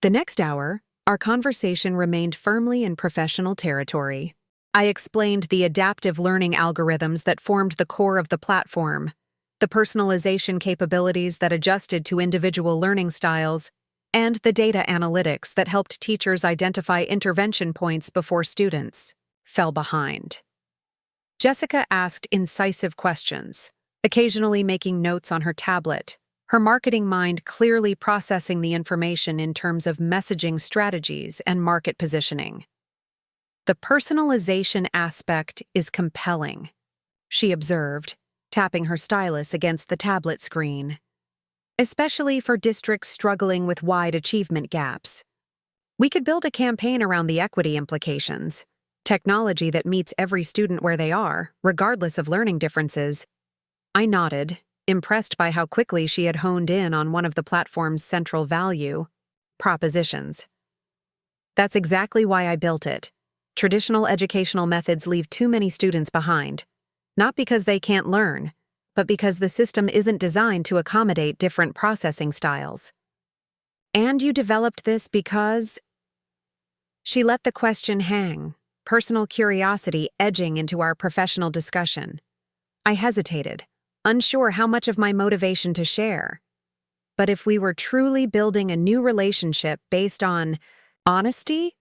the next hour, our conversation remained firmly in professional territory. I explained the adaptive learning algorithms that formed the core of the platform, the personalization capabilities that adjusted to individual learning styles, and the data analytics that helped teachers identify intervention points before students fell behind. Jessica asked incisive questions, occasionally making notes on her tablet, her marketing mind clearly processing the information in terms of messaging strategies and market positioning. The personalization aspect is compelling, she observed, tapping her stylus against the tablet screen. Especially for districts struggling with wide achievement gaps. We could build a campaign around the equity implications, technology that meets every student where they are, regardless of learning differences. I nodded, impressed by how quickly she had honed in on one of the platform's central value propositions. That's exactly why I built it. Traditional educational methods leave too many students behind, not because they can't learn, but because the system isn't designed to accommodate different processing styles. And you developed this because... She let the question hang, personal curiosity edging into our professional discussion. I hesitated, unsure how much of my motivation to share. But if we were truly building a new relationship based on honesty,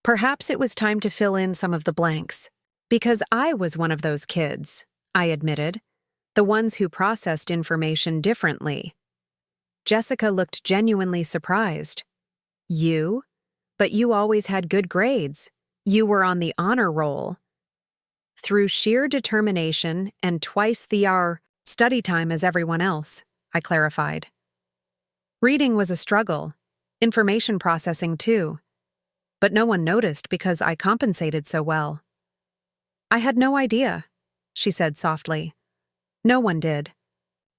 perhaps it was time to fill in some of the blanks. Because I was one of those kids, I admitted, the ones who processed information differently. Jessica looked genuinely surprised. You? But you always had good grades. You were on the honor roll. Through sheer determination and twice the hour study time as everyone else, I clarified. Reading was a struggle, information processing too. But no one noticed because I compensated so well. I had no idea, she said softly. No one did.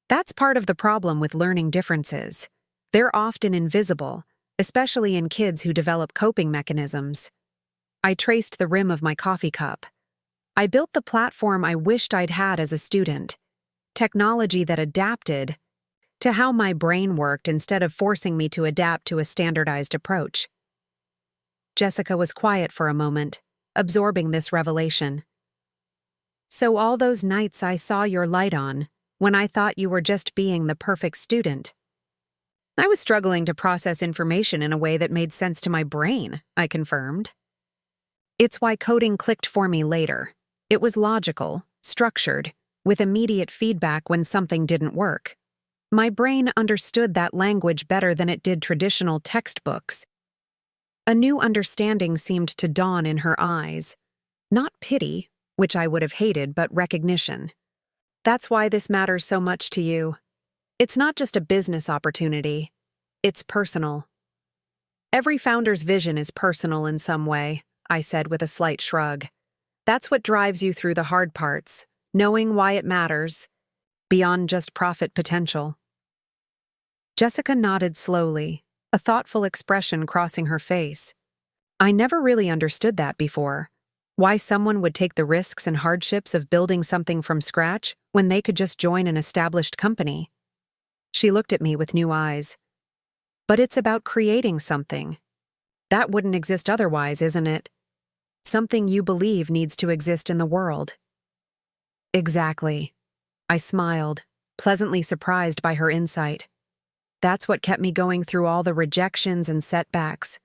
That's part of the problem with learning differences. They're often invisible, especially in kids who develop coping mechanisms. I traced the rim of my coffee cup. I built the platform I wished I'd had as a student. Technology that adapted to how my brain worked instead of forcing me to adapt to a standardized approach. Jessica was quiet for a moment, absorbing this revelation. So all those nights I saw your light on, when I thought you were just being the perfect student. I was struggling to process information in a way that made sense to my brain, I confirmed. It's why coding clicked for me later. It was logical, structured, with immediate feedback when something didn't work. My brain understood that language better than it did traditional textbooks. A new understanding seemed to dawn in her eyes. Not pity, which I would have hated, but recognition. That's why this matters so much to you. It's not just a business opportunity. It's personal. Every founder's vision is personal in some way, I said with a slight shrug. That's what drives you through the hard parts, knowing why it matters, beyond just profit potential. Jessica nodded slowly, a thoughtful expression crossing her face. I never really understood that before. Why someone would take the risks and hardships of building something from scratch when they could just join an established company. She looked at me with new eyes. But it's about creating something. That wouldn't exist otherwise, isn't it? Something you believe needs to exist in the world. Exactly. I smiled, pleasantly surprised by her insight. That's what kept me going through all the rejections and setbacks.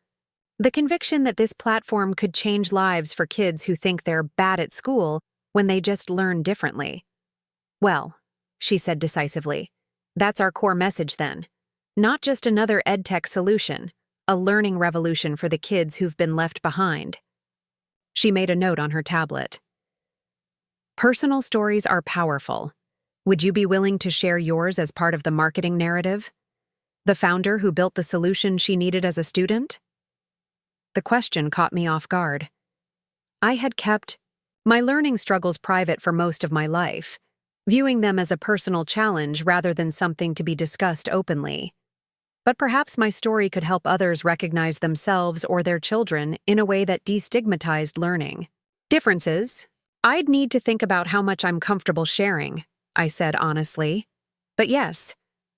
The conviction that this platform could change lives for kids who think they're bad at school when they just learn differently. Well, she said decisively, that's our core message then. Not just another edtech solution, a learning revolution for the kids who've been left behind. She made a note on her tablet. Personal stories are powerful. Would you be willing to share yours as part of the marketing narrative? The founder who built the solution she needed as a student? The question caught me off guard. I had kept my learning struggles private for most of my life, viewing them as a personal challenge rather than something to be discussed openly. But perhaps my story could help others recognize themselves or their children in a way that destigmatized learning. Differences? I'd need to think about how much I'm comfortable sharing, I said honestly. But yes,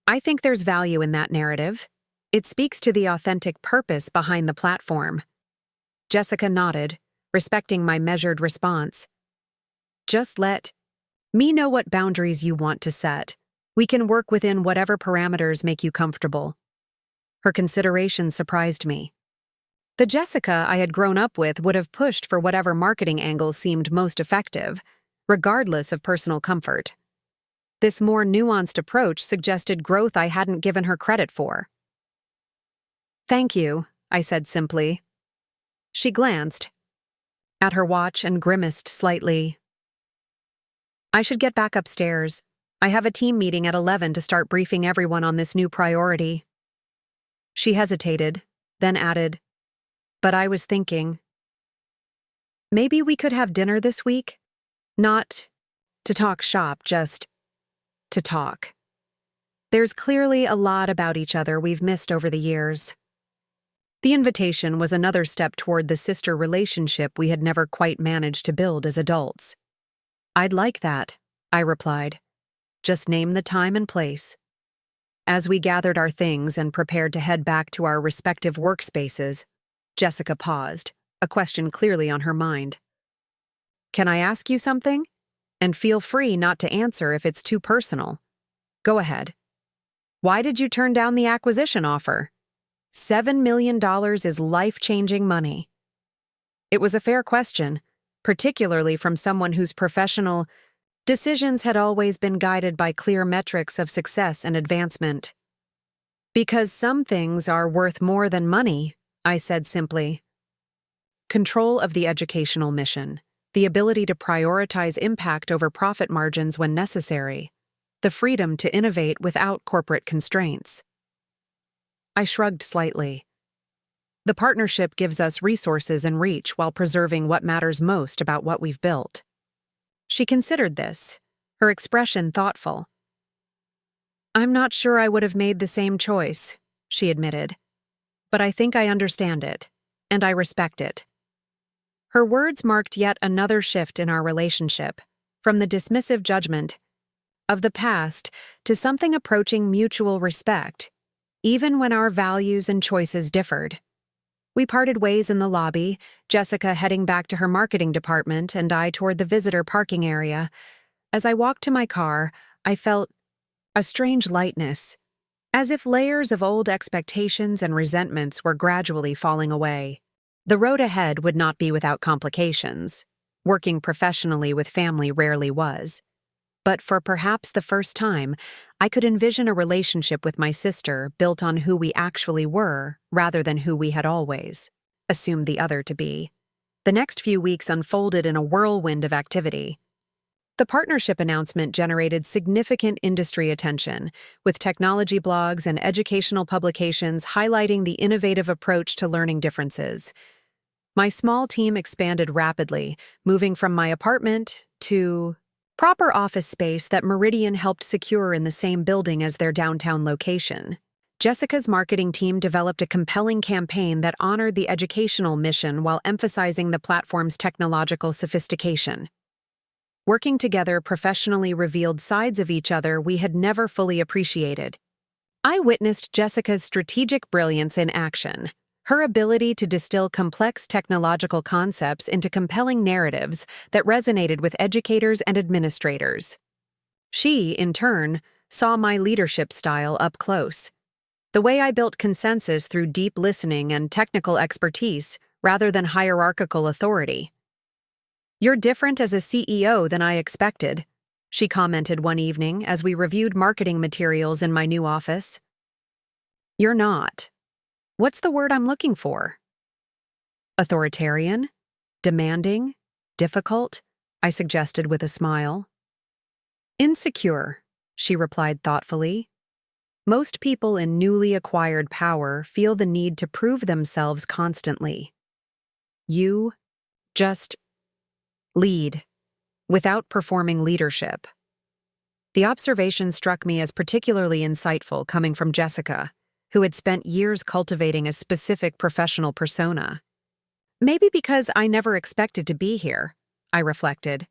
I think there's value in that narrative. It speaks to the authentic purpose behind the platform. Jessica nodded, respecting my measured response. Just let me know what boundaries you want to set. We can work within whatever parameters make you comfortable. Her consideration surprised me. The Jessica I had grown up with would have pushed for whatever marketing angle seemed most effective, regardless of personal comfort. This more nuanced approach suggested growth I hadn't given her credit for. Thank you, I said simply. She glanced at her watch and grimaced slightly. I should get back upstairs. I have a team meeting at 11 to start briefing everyone on this new priority. She hesitated, then added, but I was thinking, maybe we could have dinner this week? Not to talk shop, just to talk. There's clearly a lot about each other we've missed over the years. The invitation was another step toward the sister relationship we had never quite managed to build as adults. I'd like that, I replied. Just name the time and place. As we gathered our things and prepared to head back to our respective workspaces, Jessica paused, a question clearly on her mind. Can I ask you something? And feel free not to answer if it's too personal. Go ahead. Why did you turn down the acquisition offer? $7 million is life-changing money. It was a fair question, particularly from someone whose professional decisions had always been guided by clear metrics of success and advancement. Because some things are worth more than money, I said simply. Control of the educational mission, the ability to prioritize impact over profit margins when necessary, the freedom to innovate without corporate constraints. I shrugged slightly. The partnership gives us resources and reach while preserving what matters most about what we've built. She considered this, her expression thoughtful. I'm not sure I would have made the same choice, she admitted. But I think I understand it, and I respect it. Her words marked yet another shift in our relationship, from the dismissive judgment of the past to something approaching mutual respect, even when our values and choices differed. We parted ways in the lobby, Jessica heading back to her marketing department and I toward the visitor parking area. As I walked to my car, I felt a strange lightness, as if layers of old expectations and resentments were gradually falling away. The road ahead would not be without complications. Working professionally with family rarely was. But for perhaps the first time, I could envision a relationship with my sister built on who we actually were rather than who we had always assumed the other to be. The next few weeks unfolded in a whirlwind of activity. The partnership announcement generated significant industry attention, with technology blogs and educational publications highlighting the innovative approach to learning differences. My small team expanded rapidly, moving from my apartment to proper office space that Meridian helped secure in the same building as their downtown location. Jessica's marketing team developed a compelling campaign that honored the educational mission while emphasizing the platform's technological sophistication. Working together professionally revealed sides of each other we had never fully appreciated. I witnessed Jessica's strategic brilliance in action. Her ability to distill complex technological concepts into compelling narratives that resonated with educators and administrators. She, in turn, saw my leadership style up close. The way I built consensus through deep listening and technical expertise rather than hierarchical authority. "You're different as a CEO than I expected," she commented one evening as we reviewed marketing materials in my new office. "You're not. What's the word I'm looking for?" "Authoritarian? Demanding? Difficult?" I suggested with a smile. "Insecure," she replied thoughtfully. "Most people in newly acquired power feel the need to prove themselves constantly. You just lead, without performing leadership." The observation struck me as particularly insightful coming from Jessica, who had spent years cultivating a specific professional persona. Maybe because I never expected to be here, I reflected.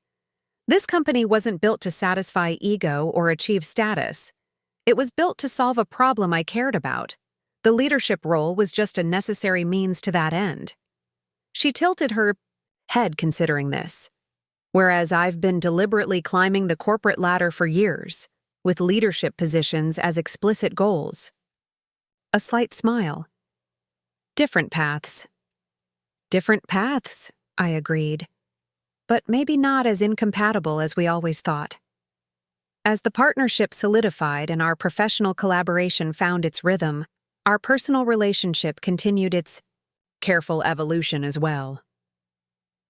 This company wasn't built to satisfy ego or achieve status. It was built to solve a problem I cared about. The leadership role was just a necessary means to that end. She tilted her head considering this, whereas I've been deliberately climbing the corporate ladder for years, with leadership positions as explicit goals. A slight smile. "Different paths." "Different paths," I agreed. "But maybe not as incompatible as we always thought." As the partnership solidified and our professional collaboration found its rhythm, our personal relationship continued its careful evolution as well.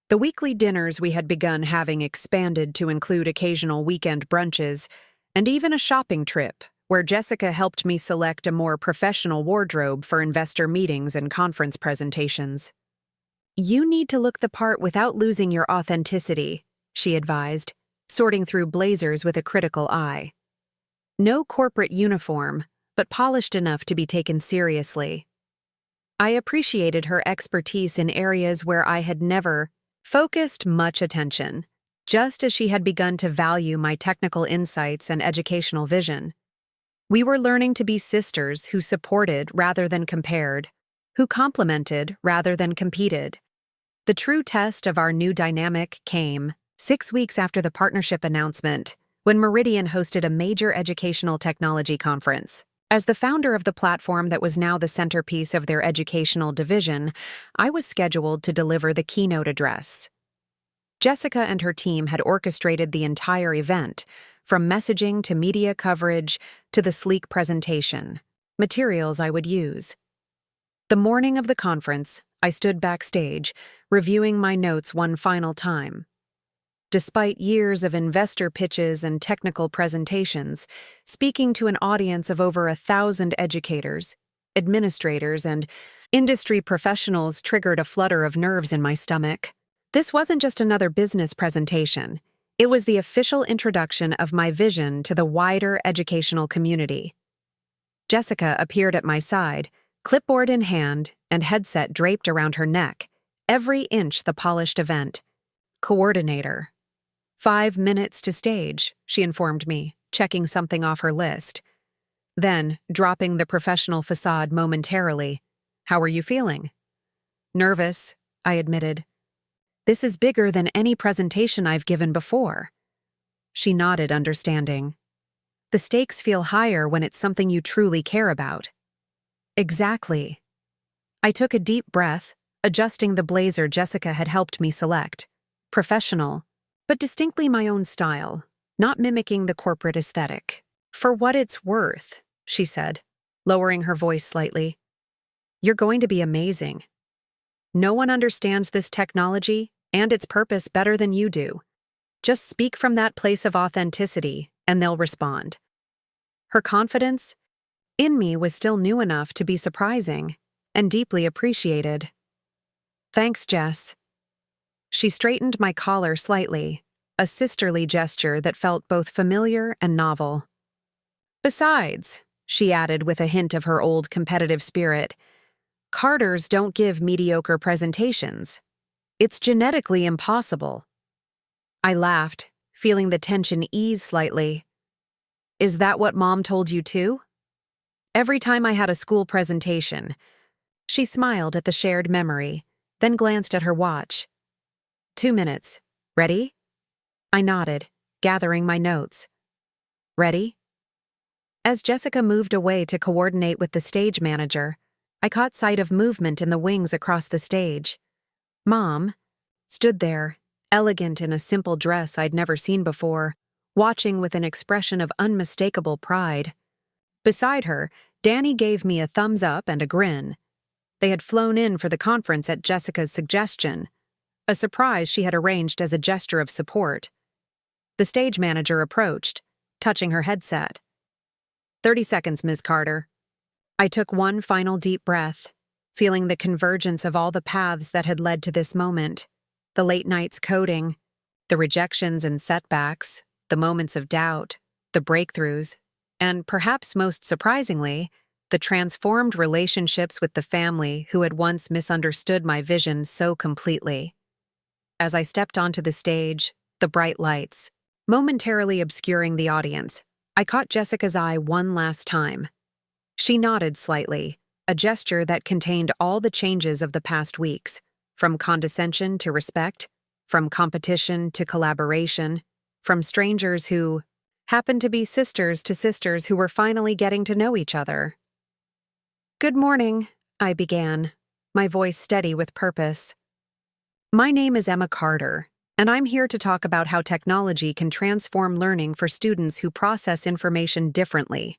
The weekly dinners we had begun having expanded to include occasional weekend brunches and even a shopping trip, where Jessica helped me select a more professional wardrobe for investor meetings and conference presentations. "You need to look the part without losing your authenticity," she advised, sorting through blazers with a critical eye. "No corporate uniform, but polished enough to be taken seriously." I appreciated her expertise in areas where I had never focused much attention, just as she had begun to value my technical insights and educational vision. We were learning to be sisters who supported rather than compared, who complemented rather than competed. The true test of our new dynamic came 6 weeks after the partnership announcement, when Meridian hosted a major educational technology conference. As the founder of the platform that was now the centerpiece of their educational division, I was scheduled to deliver the keynote address. Jessica and her team had orchestrated the entire event, from messaging to media coverage to the sleek presentation, materials I would use. The morning of the conference, I stood backstage, reviewing my notes one final time. Despite years of investor pitches and technical presentations, speaking to an audience of over 1,000 educators, administrators, and industry professionals triggered a flutter of nerves in my stomach. This wasn't just another business presentation. It was the official introduction of my vision to the wider educational community. Jessica appeared at my side, clipboard in hand and headset draped around her neck, every inch the polished event. Coordinator. 5 minutes to stage, she informed me, checking something off her list. Then, dropping the professional facade momentarily, "How are you feeling?" "Nervous," I admitted. "This is bigger than any presentation I've given before." She nodded, understanding. "The stakes feel higher when it's something you truly care about." Exactly. I took a deep breath, adjusting the blazer Jessica had helped me select. Professional, but distinctly my own style, not mimicking the corporate aesthetic. "For what it's worth," she said, lowering her voice slightly. "You're going to be amazing. No one understands this technology and its purpose better than you do. Just speak from that place of authenticity, and they'll respond." Her confidence in me was still new enough to be surprising and deeply appreciated. "Thanks, Jess." She straightened my collar slightly, a sisterly gesture that felt both familiar and novel. "Besides," she added with a hint of her old competitive spirit, "Carters don't give mediocre presentations. It's genetically impossible." I laughed, feeling the tension ease slightly. "Is that what Mom told you too?" "Every time I had a school presentation." She smiled at the shared memory, then glanced at her watch. 2 minutes. Ready?" I nodded, gathering my notes. "Ready?" As Jessica moved away to coordinate with the stage manager, I caught sight of movement in the wings across the stage. Mom stood there, elegant in a simple dress I'd never seen before, watching with an expression of unmistakable pride. Beside her, Danny gave me a thumbs up and a grin. They had flown in for the conference at Jessica's suggestion, a surprise she had arranged as a gesture of support. The stage manager approached, touching her headset. 30 seconds, Ms. Carter." I took one final deep breath, feeling the convergence of all the paths that had led to this moment. The late nights coding, the rejections and setbacks, the moments of doubt, the breakthroughs, and perhaps most surprisingly, the transformed relationships with the family who had once misunderstood my vision so completely. As I stepped onto the stage, the bright lights, momentarily obscuring the audience, I caught Jessica's eye one last time. She nodded slightly, a gesture that contained all the changes of the past weeks, from condescension to respect, from competition to collaboration, from strangers who happened to be sisters to sisters who were finally getting to know each other. "Good morning," I began, my voice steady with purpose. "My name is Emma Carter, and I'm here to talk about how technology can transform learning for students who process information differently.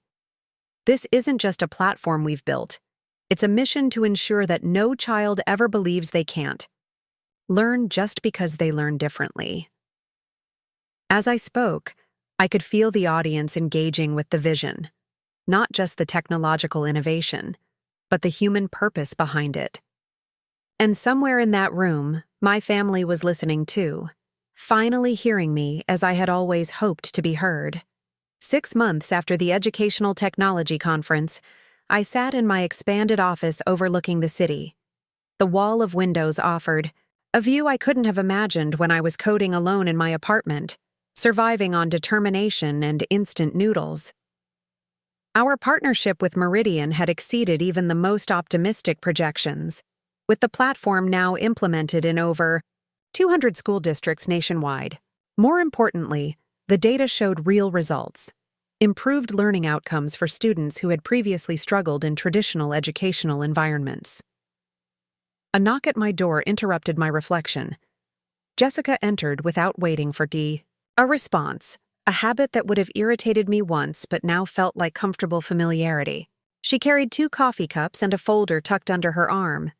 This isn't just a platform we've built. It's a mission to ensure that no child ever believes they can't learn just because they learn differently." As I spoke, I could feel the audience engaging with the vision, not just the technological innovation, but the human purpose behind it. And somewhere in that room, my family was listening too, finally hearing me as I had always hoped to be heard. 6 months after the Educational Technology Conference, I sat in my expanded office overlooking the city. The wall of windows offered a view I couldn't have imagined when I was coding alone in my apartment, surviving on determination and instant noodles. Our partnership with Meridian had exceeded even the most optimistic projections, with the platform now implemented in over 200 school districts nationwide, More importantly, the data showed real results. Improved learning outcomes for students who had previously struggled in traditional educational environments. A knock at my door interrupted my reflection. Jessica entered without waiting for a response, a habit that would have irritated me once but now felt like comfortable familiarity. She carried 2 coffee cups and a folder tucked under her arm.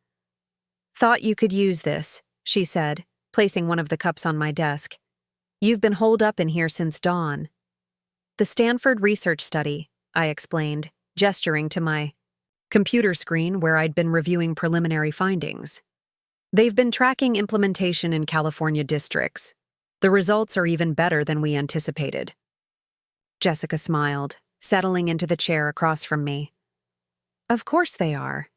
"Thought you could use this," she said, placing one of the cups on my desk. "You've been holed up in here since dawn." "The Stanford research study," I explained, gesturing to my computer screen where I'd been reviewing preliminary findings. "They've been tracking implementation in California districts. The results are even better than we anticipated." Jessica smiled, settling into the chair across from me. "Of course they are.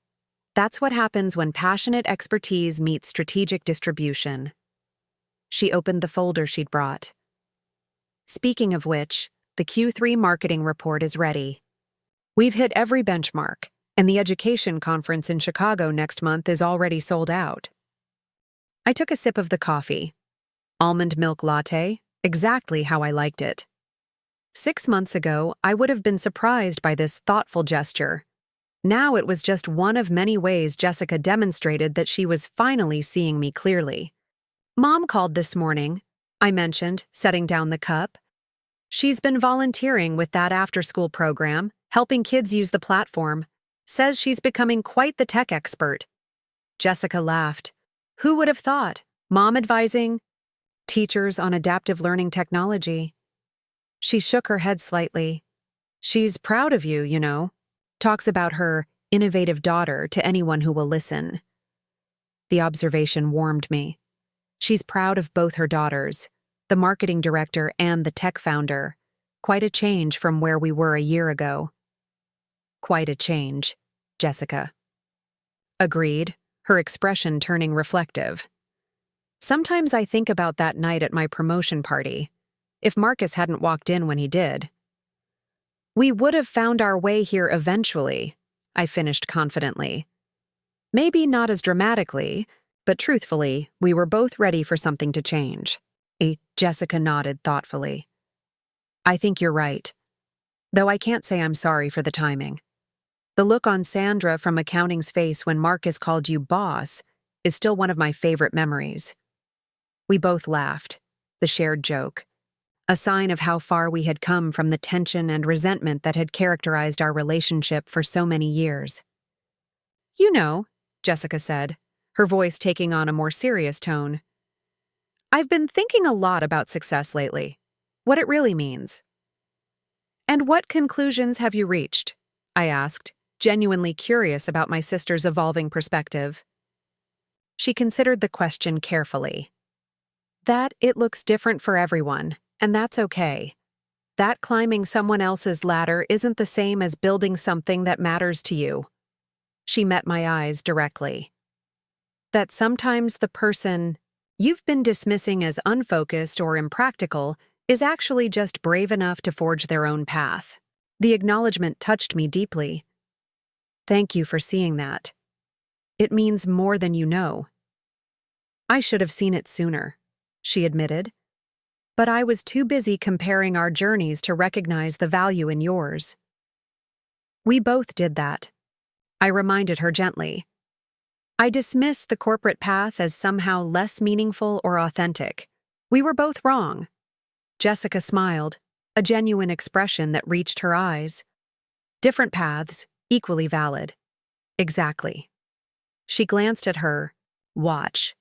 That's what happens when passionate expertise meets strategic distribution." She opened the folder she'd brought. "Speaking of which, the Q3 marketing report is ready. We've hit every benchmark, and the education conference in Chicago next month is already sold out." I took a sip of the coffee. Almond milk latte, exactly how I liked it. 6 months ago, I would have been surprised by this thoughtful gesture. Now it was just one of many ways Jessica demonstrated that she was finally seeing me clearly. "Mom called this morning," I mentioned, setting down the cup. "She's been volunteering with that after-school program, helping kids use the platform. Says she's becoming quite the tech expert." Jessica laughed. "Who would have thought? Mom advising teachers on adaptive learning technology." She shook her head slightly. "She's proud of you, you know. Talks about her innovative daughter to anyone who will listen." The observation warmed me. She's proud of both her daughters, the marketing director and the tech founder. Quite a change from where we were a year ago. "Quite a change," Jessica agreed, her expression turning reflective. "Sometimes I think about that night at my promotion party. If Marcus hadn't walked in when he did. We would have found our way here eventually," I finished confidently. Maybe not as dramatically, but truthfully, we were both ready for something to change. Jessica nodded thoughtfully. "I think you're right. Though I can't say I'm sorry for the timing. The look on Sandra from accounting's face when Marcus called you boss is still one of my favorite memories." We both laughed, the shared joke, a sign of how far we had come from the tension and resentment that had characterized our relationship for so many years. "You know," Jessica said, her voice taking on a more serious tone, "I've been thinking a lot about success lately, what it really means." "And what conclusions have you reached?" I asked, genuinely curious about my sister's evolving perspective. She considered the question carefully. "That it looks different for everyone, and that's okay. That climbing someone else's ladder isn't the same as building something that matters to you." She met my eyes directly. "That sometimes the person you've been dismissing as unfocused or impractical is actually just brave enough to forge their own path." The acknowledgement touched me deeply. "Thank you for seeing that. It means more than you know." "I should have seen it sooner," she admitted. "But I was too busy comparing our journeys to recognize the value in yours." "We both did that," I reminded her gently. "I dismissed the corporate path as somehow less meaningful or authentic. We were both wrong." Jessica smiled, a genuine expression that reached her eyes. "Different paths, equally valid." "Exactly." She glanced at her watch.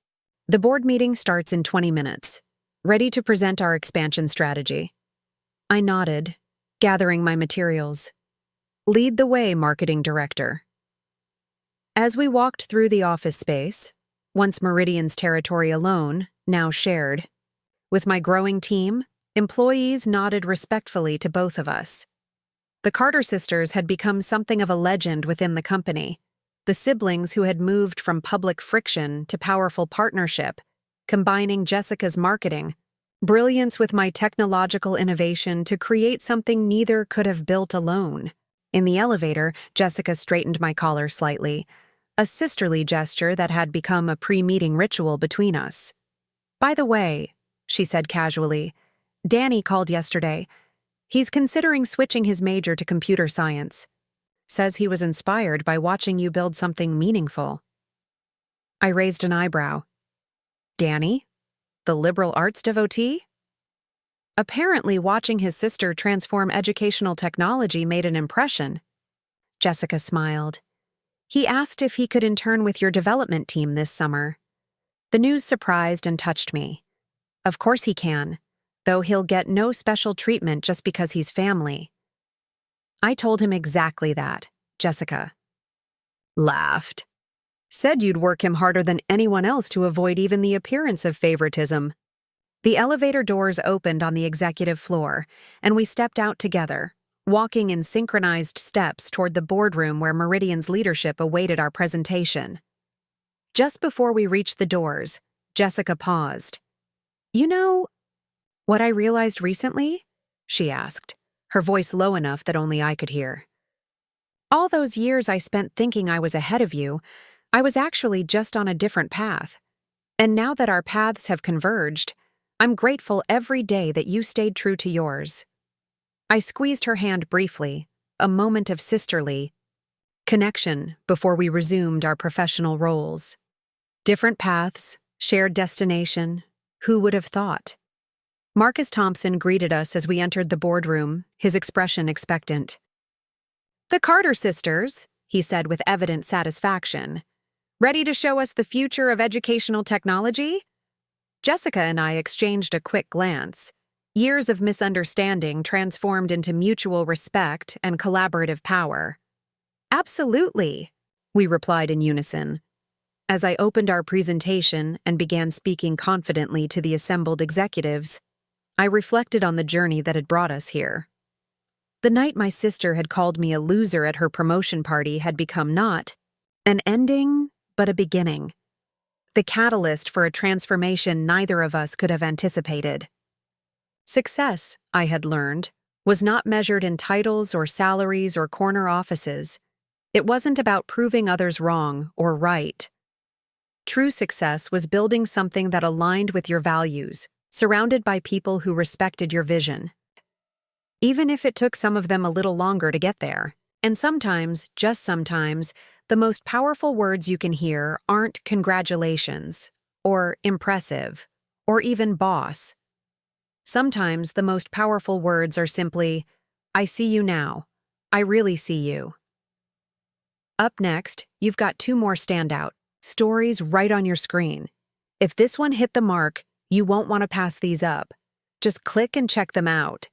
"The board meeting starts in 20 minutes. Ready to present our expansion strategy?" I nodded, gathering my materials. "Lead the way, marketing director." As we walked through the office space, once Meridian's territory alone, now shared, with my growing team, employees nodded respectfully to both of us. The Carter sisters had become something of a legend within the company, the siblings who had moved from public friction to powerful partnership, combining Jessica's marketing brilliance with my technological innovation to create something neither could have built alone. In the elevator, Jessica straightened my collar slightly, a sisterly gesture that had become a pre-meeting ritual between us. "By the way, she said casually. Danny called yesterday. He's considering switching his major to computer science. Says he was inspired by watching you build something meaningful. I raised an eyebrow. Danny? The liberal arts devotee? Apparently, watching his sister transform educational technology made an impression. Jessica smiled. He asked if he could intern with your development team this summer. The news surprised and touched me. Of course he can, though he'll get no special treatment just because he's family. I told him exactly that, Jessica laughed. Said you'd work him harder than anyone else to avoid even the appearance of favoritism. The elevator doors opened on the executive floor, and we stepped out together, walking in synchronized steps toward the boardroom where Meridian's leadership awaited our presentation. Just before we reached the doors, Jessica paused. You know what I realized recently? She asked, her voice low enough that only I could hear. All those years I spent thinking I was ahead of you, I was actually just on a different path. And now that our paths have converged, I'm grateful every day that you stayed true to yours. I squeezed her hand briefly, a moment of sisterly connection before we resumed our professional roles. Different paths, shared destination, who would have thought? Marcus Thompson greeted us as we entered the boardroom, his expression expectant. The Carter sisters, he said with evident satisfaction. Ready to show us the future of educational technology? Jessica and I exchanged a quick glance. Years of misunderstanding transformed into mutual respect and collaborative power. Absolutely, we replied in unison. As I opened our presentation and began speaking confidently to the assembled executives, I reflected on the journey that had brought us here. The night my sister had called me a loser at her promotion party had become not an ending, but a beginning. The catalyst for a transformation neither of us could have anticipated. Success, I had learned, was not measured in titles or salaries or corner offices. It wasn't about proving others wrong or right. True success was building something that aligned with your values, surrounded by people who respected your vision. Even if it took some of them a little longer to get there. And sometimes, just sometimes, the most powerful words you can hear aren't congratulations, or impressive, or even boss. Sometimes the most powerful words are simply, I see you now. I really see you. Up next, you've got 2 more standout stories right on your screen. If this one hit the mark, you won't want to pass these up. Just click and check them out.